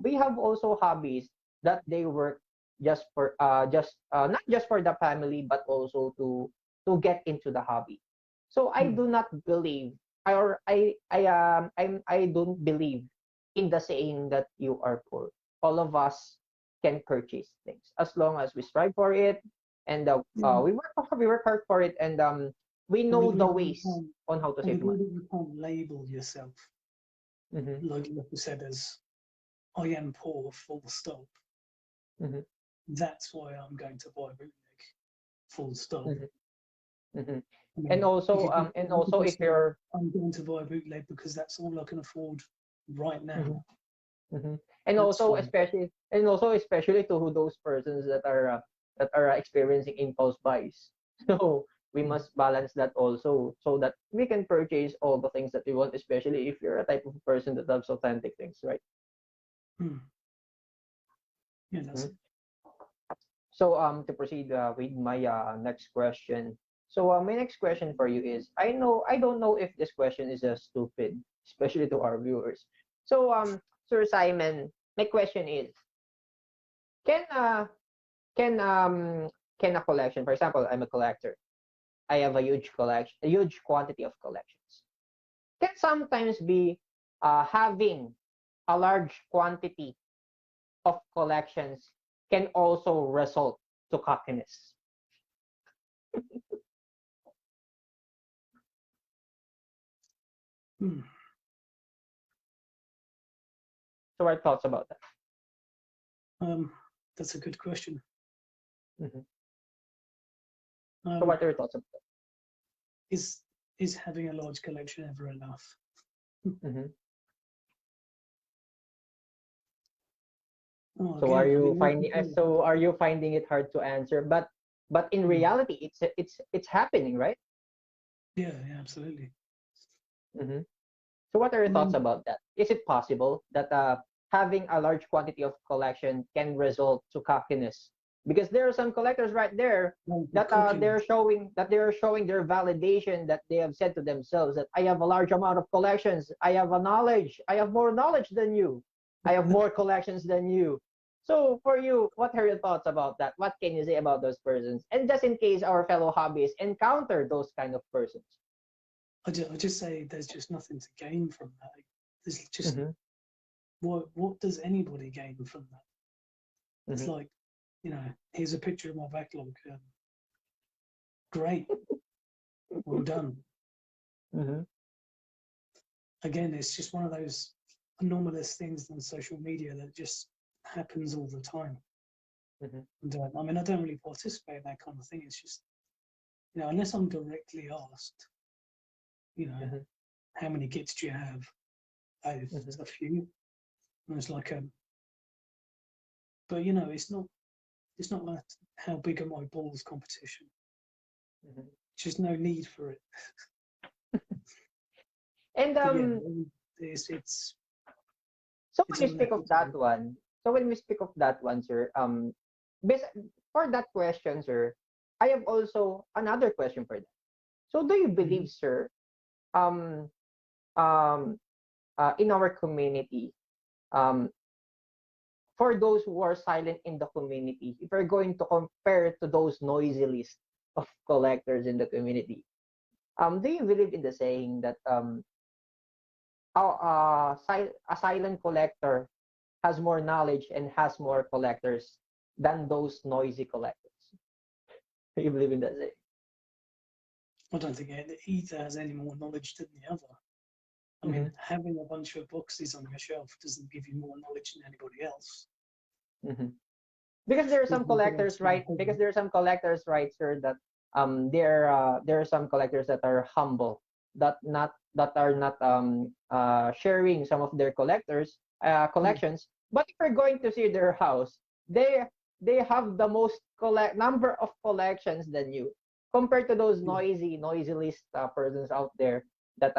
We have also hobbies that they work just for not just for the family, but also to get into the hobby. So I do not believe, I don't believe in the saying that you are poor. All of us can purchase things as long as we strive for it, and we work hard for it, and we know the ways on how to save money. You can't label yourself like you said as I am poor, full stop. That's why I'm going to buy bootleg, full stop. And also, if you're, I'm going to buy bootleg because that's all I can afford right now. And also, especially to those persons that are experiencing impulse buys. So we must balance that also, so that we can purchase all the things that we want, especially if you're a type of person that loves authentic things, right? Yeah, that's it. So to proceed with my next question. So my next question for you is, I don't know if this question is stupid, especially to our viewers. So Sir Simon, my question is, can can um can a collection, for example, I'm a collector, I have a huge collection, a huge quantity of collections, can sometimes be having a large quantity of collections can also result to cockiness? Hmm. So what are your thoughts about that? That's a good question. Hmm. So Um, what are your thoughts about is is having a large collection ever enough? that? Hmm. Oh, So are again, I you mean, finding it hard to answer? But in Hmm. reality, it's happening, right? Yeah, yeah, absolutely. Hmm. So what are your thoughts Um, about that? Is it possible that having a large quantity of collection can result to cockiness? Because there are some collectors right there the that cockiness. they're showing their validation, that they have said to themselves that I have a large amount of collections, I have a knowledge, I have more knowledge than you, I have more collections than you. So for you, what are your thoughts about that? What can you say about those persons? And just in case our fellow hobbyists encounter those kind of persons. I just say there's just nothing to gain from that. There's just Mm-hmm, what does anybody gain from that? It's mm-hmm, like, here's a picture of my backlog. Great, well done. mm-hmm, Again, it's just one of those anomalous things on social media that just happens all the time. mm-hmm, And I mean, I don't really participate in that kind of thing. It's just, unless I'm directly asked, you know, mm-hmm, how many kits do you have? Oh, mm-hmm. a few. And it's like, but it's not like how big are my balls competition. Mm-hmm. Just no need for it. And But yeah, it's so it's when you speak of that unnecessary. one, sir, bas for that question, sir, I have also another question for that. So do you Mhm. believe, sir, um, um, in our community, um, for those who are silent in the community, if we're going to compare to those noisy list of collectors in the community, do you believe in the saying that a silent collector has more knowledge and has more collectors than those noisy collectors? Do you believe in that saying? I don't think either has any more knowledge than the other. I Mm-hmm, mean, having a bunch of boxes on your shelf doesn't give you more knowledge than anybody else. mm-hmm. Because there are some Everybody collectors, else will right? Because there are some collectors, right, sir, that there are some collectors that are humble, that are not sharing some of their Mm, collections. But if you're going to see their house, they they have the most collect number of collections than you, compared to those mm, noisy list persons out there that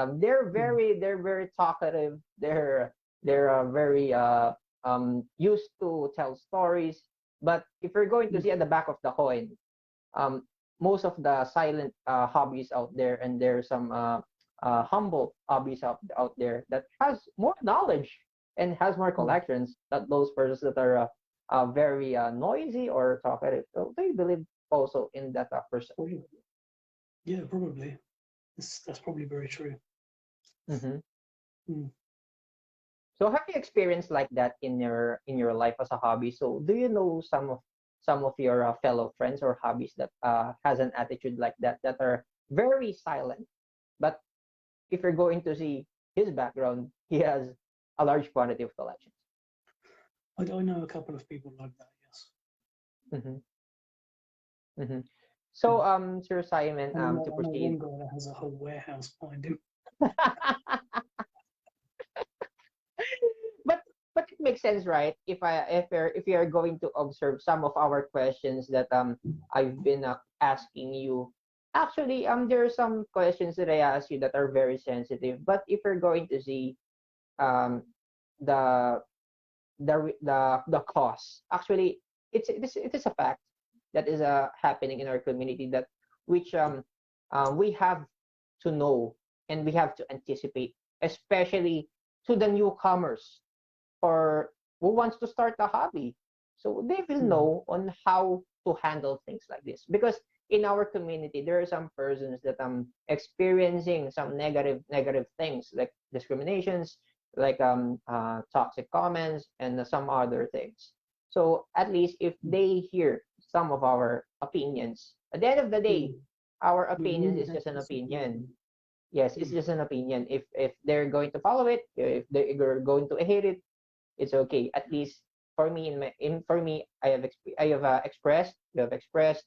mm, they're very talkative, they're very used to tell stories. But if you're going to mm, see at the back of the coin, um, most of the silent hobbies out there, and there's some humble hobbies out there that has more knowledge and has more mm. collections than those persons that are very noisy or talkative. So do you believe also in that perception? Probably. Yeah, probably. That's probably very true. Hmm. Mm. So have you experienced like that in your life as a hobby? So do you know some of your fellow friends or hobbies that has an attitude like that are very silent, but if you're going to see his background, he has a large quantity of collections. I know a couple of people like that. Yes. Hmm. Hmm. Mm. So Sir Simon, to I know proceed. one guy that has a whole warehouse behind him. but but it makes sense, right? If you are going to observe some of our questions that I've been asking you, actually there are some questions that I ask you that are very sensitive. But if you're going to see um the the cause, actually it is a fact that is happening in our community, that which we have to know and we have to anticipate, especially to the newcomers or who wants to start a hobby, so they will Mm, know on how to handle things like this. Because in our community there are some persons that experiencing some negative things like discriminations, like toxic comments and some other things. So at least if mm, they hear some of our opinions, at the end of the day, mm. our We opinions wouldn't is have just an to support opinion. them. Yes, it's just an opinion. If they're going to follow it, if they're going to hate it, it's okay. At least for me, for me, I have expressed, you have expressed.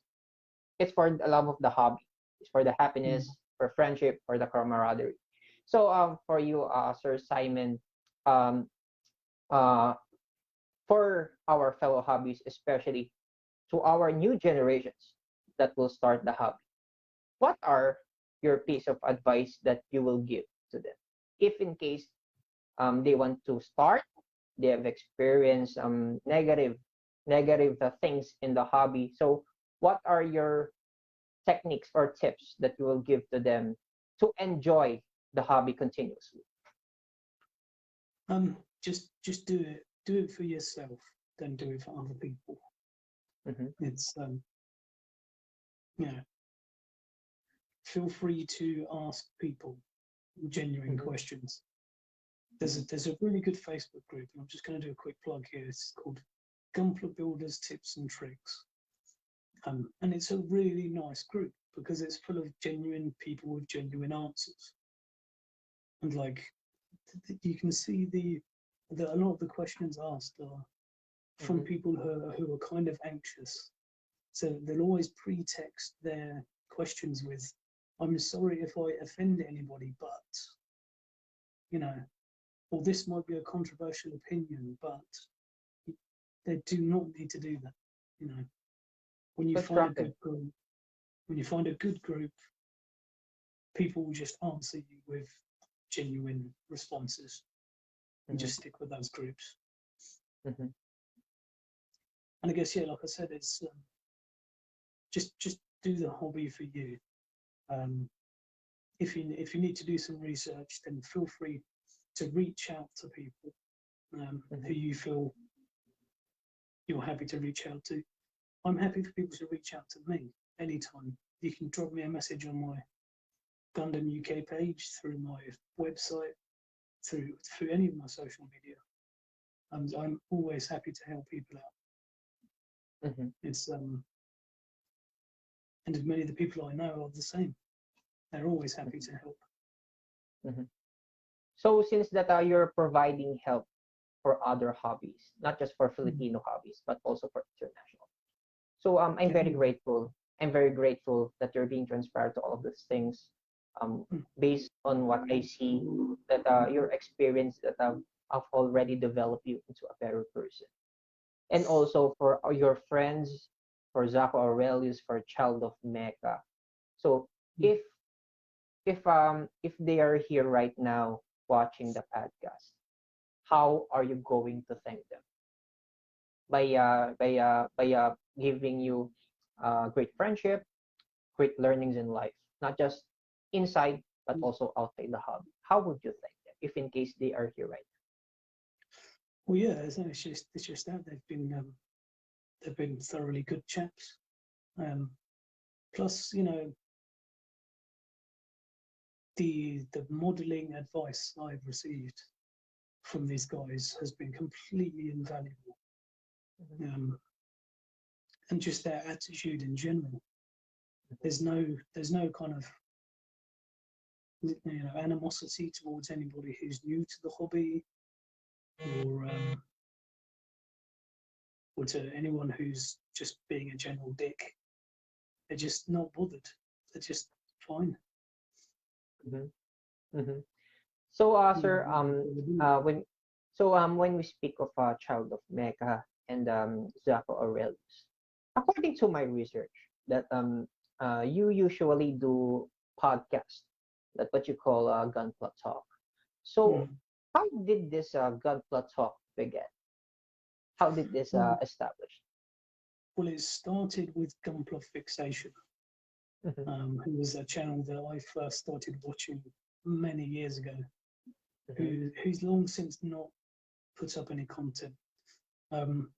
It's for the love of the hobby. It's for the happiness, Mm. for friendship, for the camaraderie. So for you, Sir Simon, um, uh, for our fellow hobbies, especially to our new generations that will start the hobby, what are your piece of advice that you will give to them, if in case they want to start, they have experienced negative things in the hobby. So what are your techniques or tips that you will give to them to enjoy the hobby continuously? Just do it for yourself. Don't do it for other people. Mm-hmm. It's you know, feel free to ask people genuine Mm-hmm. questions. There's a really good Facebook group, and I'm just going to do a quick plug here. It's called Gunpla Builders Tips and Tricks, and it's a really nice group because it's full of genuine people with genuine answers, and like you can see a lot of the questions asked are from Mm-hmm. people who are kind of anxious, so they'll always pretext their questions with, "I'm sorry if I offend anybody, but you know," or "this might be a controversial opinion, but," they do not need to do that. You know, when you find a Constructive. good group, when you find a good group, people will just answer you with genuine responses and Mm-hmm. just stick with those groups. Mm-hmm. And I guess, yeah, like I said, it's just do the hobby for you. Um, if you need to do some research, then feel free to reach out to people Mm-hmm. who you feel you're happy to reach out to. I'm happy for people to reach out to me anytime. You can drop me a message on my Gundam UK page, through my website, through any of my social media. I'm always happy to help people out. Mm-hmm. It's and as many of the people I know are the same. They're always happy to help. Mm-hmm. So since that you're providing help for other hobbies, not just for Mm. Filipino hobbies, but also for international. So I'm Yeah. very grateful. I'm very grateful that you're being transparent to all of these things. Mm. Based on what I see, that your experience that have already developed you into a better person, and also for your friends, for Zaco Aurelius, for Child of Mecca. So Mm. if they are here right now watching the podcast, how are you going to thank them? By giving you great friendship, great learnings in life, not just inside but also outside the hobby. How would you thank them if in case they are here right Well, yeah, it's just that they've been thoroughly good chaps. Um, Plus, you know, the modelling advice I've received from these guys has been completely invaluable. now? Um, and just their attitude in general. There's no kind of animosity towards anybody who's new to the hobby, or or to anyone who's just being a general dick. They're just not bothered. They're just fine. Mhm, mhm. So, You sir, know, when when we speak of Child of Mecca and Zaco Aurelius, according to my research, that you usually do podcast, that what you call Gunpla Talk. So, mm. how did this Gunpla Talk begin? How did this well, establish? well, it started with Gunpla Fixation, Mhm, who was a channel that I first started watching many years ago, mhm, who's long since not put up any content. Um,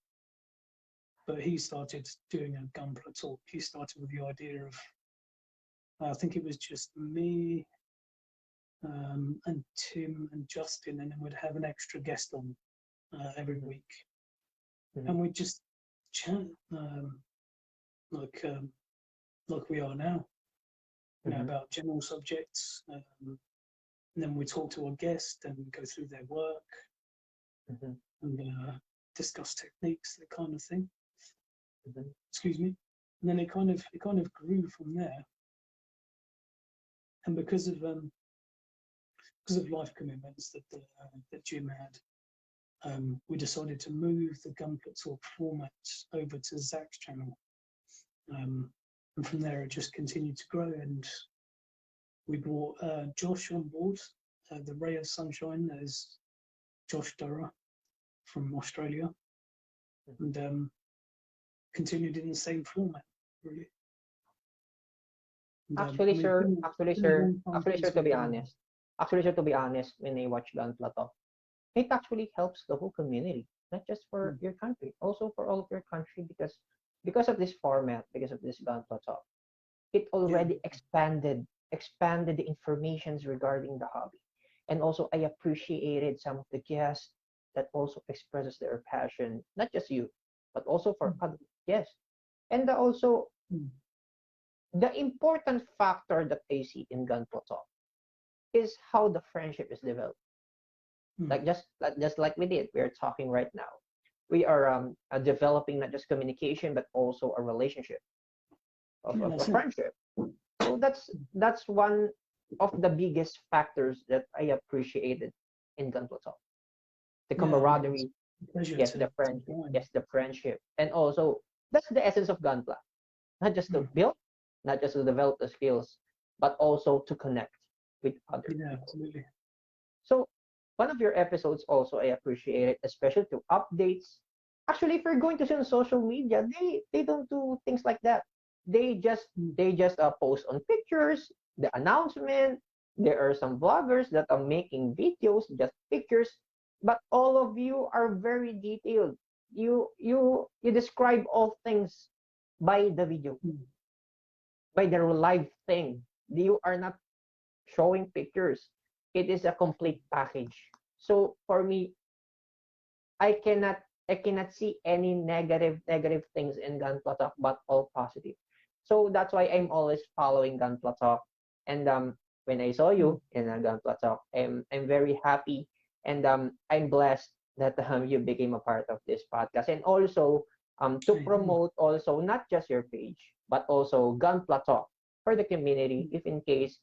but he started doing a Gunpla Talk. He started with the idea of, I think it was just me, and Tim and Justin, and then we'd have an extra guest on every mhm, week, mhm, and we'd just chat like um, like we are now. Mm-hmm. about general subjects. And then we talk to our guest and go through their work Mm-hmm. and discuss techniques, that kind of thing. Mm-hmm. Excuse me. And then it kind of grew from there. And because of life commitments that Jim had, we decided to move the Gunpla Talk format over to Zach's channel. And from there, it just continued to grow. And we brought Josh on board, the Ray of Sunshine, that is Josh Durra from Australia, and continued in the same format, really. And, Actually, sir, actually, been a sir, long time actually, sir, since to we've be done honest, actually, sir, to be honest, when I watch Gunpla Talk, it actually helps the whole community, not just for Mm. your country, also for all of your country, because of this format, because of this Gunpla Talk, it already expanded the informations regarding the hobby. And also I appreciated some of the guests that also expresses their passion, not just you, but also for Mm. other guests. And also Mm. the important factor that I see in Gunpla Talk is how the friendship is developed. Mm. Like just like we did, we're talking right now. We are developing not just communication but also a relationship Yeah, of a that's it. friendship. So that's one of the biggest factors that I appreciated in Gunpla Talk. The Yeah, I mean, it's camaraderie, a pleasure yes, to join. the friendship, and also that's the essence of Gunpla. Not just to Mm. build, not just to develop the skills, but also to connect with other Yeah, people. absolutely. So one of your episodes also I appreciate it, especially to updates. Actually, if you're going to see on social media, they don't do things like that. They just Mm. they just post on pictures, the announcement. There are some vloggers that are making videos, just pictures, but all of you are very detailed. You describe all things by the video, Mm. by the live thing. You are not showing pictures. It is a complete package. So for me, I cannot see any negative things in Gunpla Talk, but all positive. So that's why I'm always following Gunpla Talk. And when I saw Mm. you in Gunpla Talk, I'm very happy, and I'm blessed that you became a part of this podcast, and also to Hey, mm. promote also not just your page but also Gunpla Talk for the community, if in case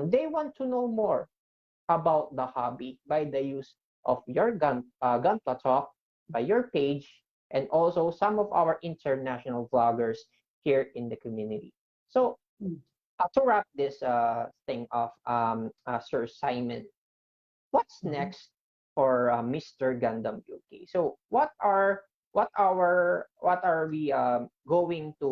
they want to know more about the hobby by the use of your Gunpla Talk, by your page, and also some of our international vloggers here in the community. So Mm. to wrap this thing off, Sir Simon, what's Mhm. next for Mr. Gundam UK? So what are we going to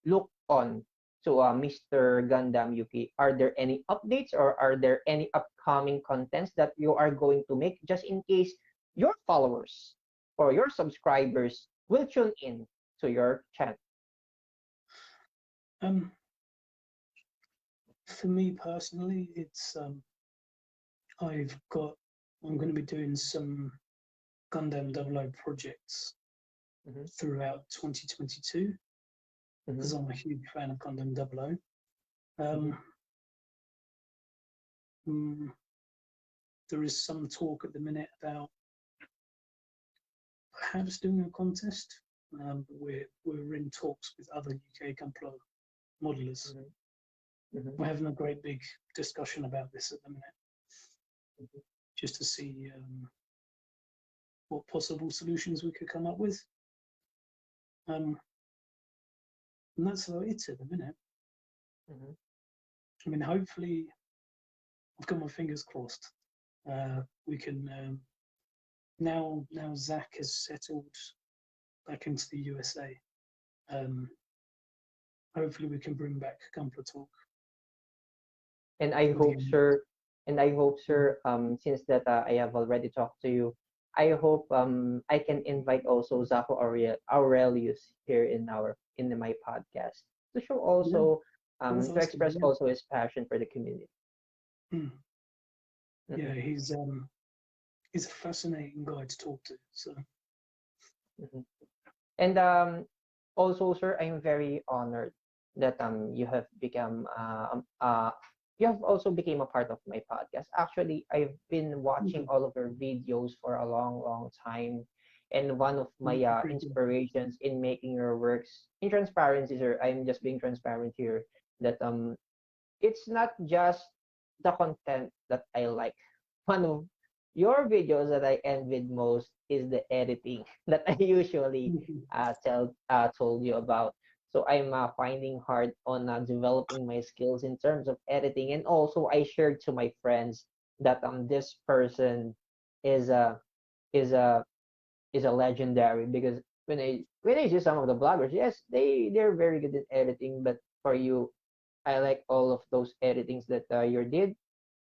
look on to Mr. Gundam UK? Are there any updates or are there any upcoming contents that you are going to make just in case your followers or your subscribers will tune in to your channel? Um, for me personally, it's I've got I'm going to be doing some Gundam 00 projects Mm-hmm, throughout 2022 mm-hmm, because I'm a huge fan of Gundam 00. mm-hmm, Um, mm, there is some talk at the minute about perhaps doing a contest. But we're in talks with other UK Gunpla modelers. mm-hmm, We're having a great big discussion about this at the minute, mm-hmm. just to see what possible solutions we could come up with. Um, and that's about it at the minute. Mm-hmm. I mean, hopefully, I've got my fingers crossed. We can now. Now Zach has settled back into the USA. Um, hopefully, we can bring back Gunpla Talk And I hope, again. sir, Mm. since that I have already talked to you, I hope I can invite also Zacho Aurelius here in my podcast to show Yeah, also both of to us can. express also his passion for the community. Mm. Yeah, Mm-mm, he's a fascinating guy to talk to. So mm-mm. And also, sir, I'm very honored that you have become you have also became a part of my podcast. Actually, I've been watching Mhm. all of your videos for a long, long time, and one of my Pretty good. inspirations in making your works in transparency, sir. I'm just being transparent here. That it's not just the content that I like. One of your videos that I envied most is the editing that I usually Mhm. told you about. So I'm finding hard on developing my skills in terms of editing, and also I shared to my friends that this person is a is a is a legendary, because when I see some of the bloggers, yes, they're very good at editing, but for you, I like all of those editings that you did,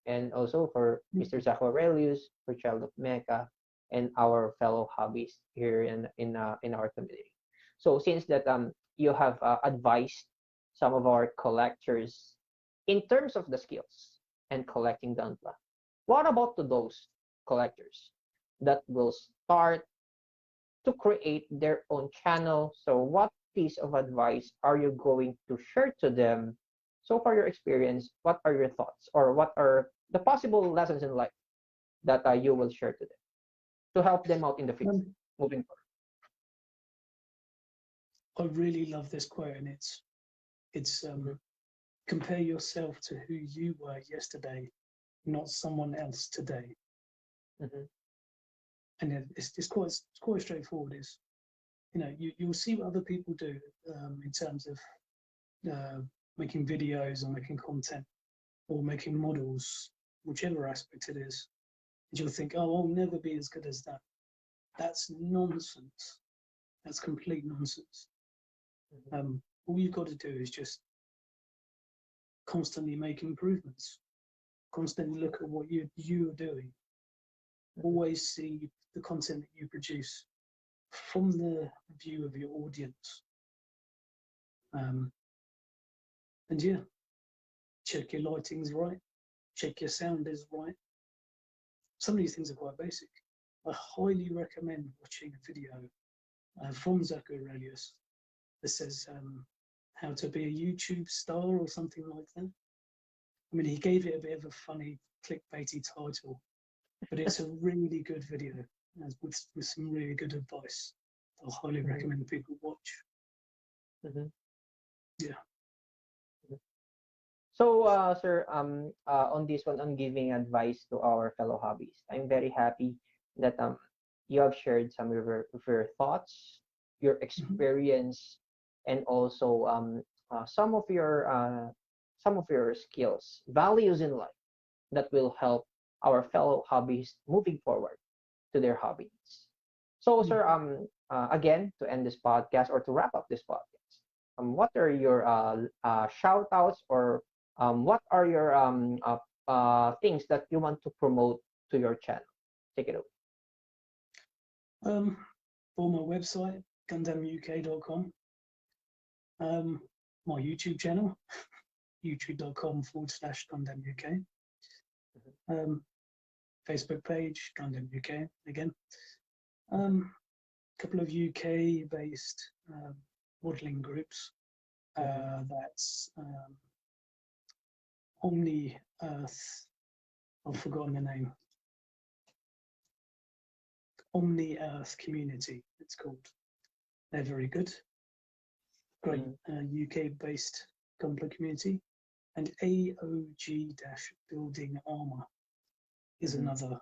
and also for Mr. Mhm. Zacho Aurelius, for Child of Mecca, and our fellow hobbies here in our community. So since that you have advised some of our collectors in terms of the skills and collecting Gunpla, what about to those collectors that will start to create their own channel? So what piece of advice are you going to share to them? So far your experience, what are your thoughts, or what are the possible lessons in life that you will share to them to help them out in the future Um, moving I really love this quote, and it's forward? compare yourself to who you were yesterday, not someone else today. Hmm. And it's quite straightforward. Is you'll see what other people do in terms of uh, making videos or making content or making models, whichever aspect it is. And you'll think, oh, I'll never be as good as that. That's nonsense. That's complete nonsense. Hmm. All you've got to do is just constantly make improvements, constantly look at what you're doing, Hmm. always see the content that you produce from the view of your audience. Um, and yeah, check your lighting's right, check your sound is right. Some of these things are quite basic. I highly recommend watching a video from Zach Aurelius that says how to be a YouTube star or something like that. I mean, he gave it a bit of a funny clickbaity title, but it's a really good video with some really good advice. I highly Hmm. recommend people watch. Hmm. Yeah. So, sir, on this one, on giving advice to our fellow hobbies, I'm very happy that you have shared some of your thoughts, your Mhm. experience, and also some of your skills, values in life that will help our fellow hobbyists moving forward to their hobbies. So, sir, Mhm. again, to end this podcast or to wrap up this podcast, what are your shout outs, or what are your things that you want to promote to your channel? Take it away. Um, for my website, gundamuk.com, um, my YouTube channel, youtube.com/GundamUK, um, Facebook page, Gundam UK again, a couple of UK-based modelling groups. Mhm. That's Omni Earth. I've forgotten the name. Omni Earth Community. It's called. They're very good. Great Mhm. UK-based Gunpla community. And AOG-Building Armor is Mhm. another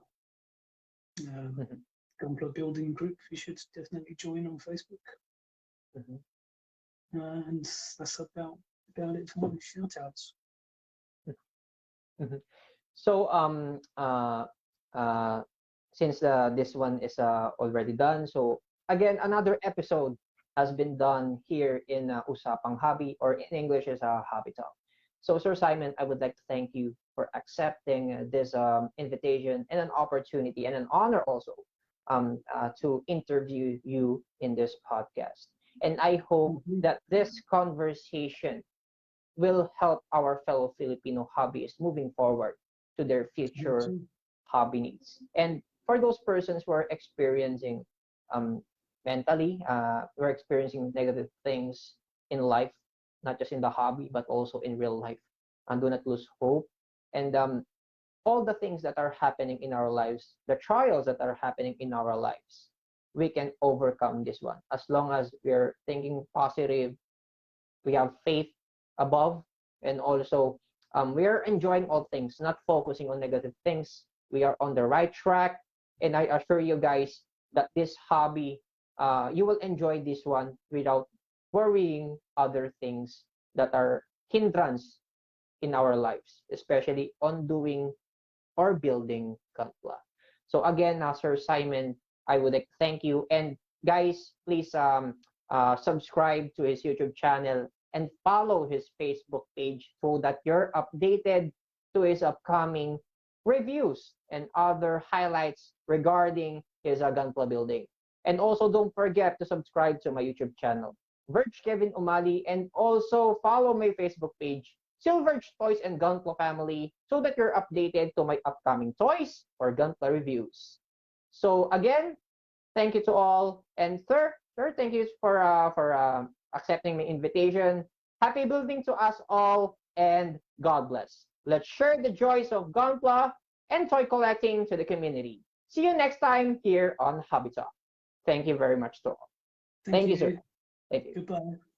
um, Mhm. Gunpla building group you should definitely join on Facebook. Mhm. And that's about it for my shout outs. Mhm. So uh since this one is already done, so again another episode has been done here in Usapang Hobby, or in English is Hobby Talk. So Sir Simon, I would like to thank you for accepting this invitation and an opportunity and an honor also to interview you in this podcast. And I hope Mhm. that this conversation will help our fellow Filipino hobbyists moving forward to their Hope future so. hobby needs. And for those persons who are experiencing mentally, who are experiencing negative things in life, not just in the hobby, but also in real life. And do not lose hope. And all the things that are happening in our lives, the trials that are happening in our lives, we can overcome this one. As long as we're thinking positive, we have faith above, and also we are enjoying all things, not focusing on negative things. We are on the right track, and I assure you guys that this hobby, you will enjoy this one without worrying other things that are hindrance in our lives, especially on doing or building Gunpla. So again, Sir Simon, I would like to thank you. And guys, please subscribe to his YouTube channel and follow his Facebook page so that you're updated to his upcoming reviews and other highlights regarding his Gunpla building. And also don't forget to subscribe to my YouTube channel, Verge Kevin Umali, and also follow my Facebook page, Silverge'S Toys and Gunpla Family, so that you're updated to my upcoming toys or Gunpla reviews. So again, thank you to all, and sir, thank you for accepting my invitation. Happy building to us all, and God bless. Let's share the joys of Gunpla and toy collecting to the community. See you next time here on Hobby Talk. Thank you very much to all. Thank Thank you, sir. you. Thank you. Goodbye.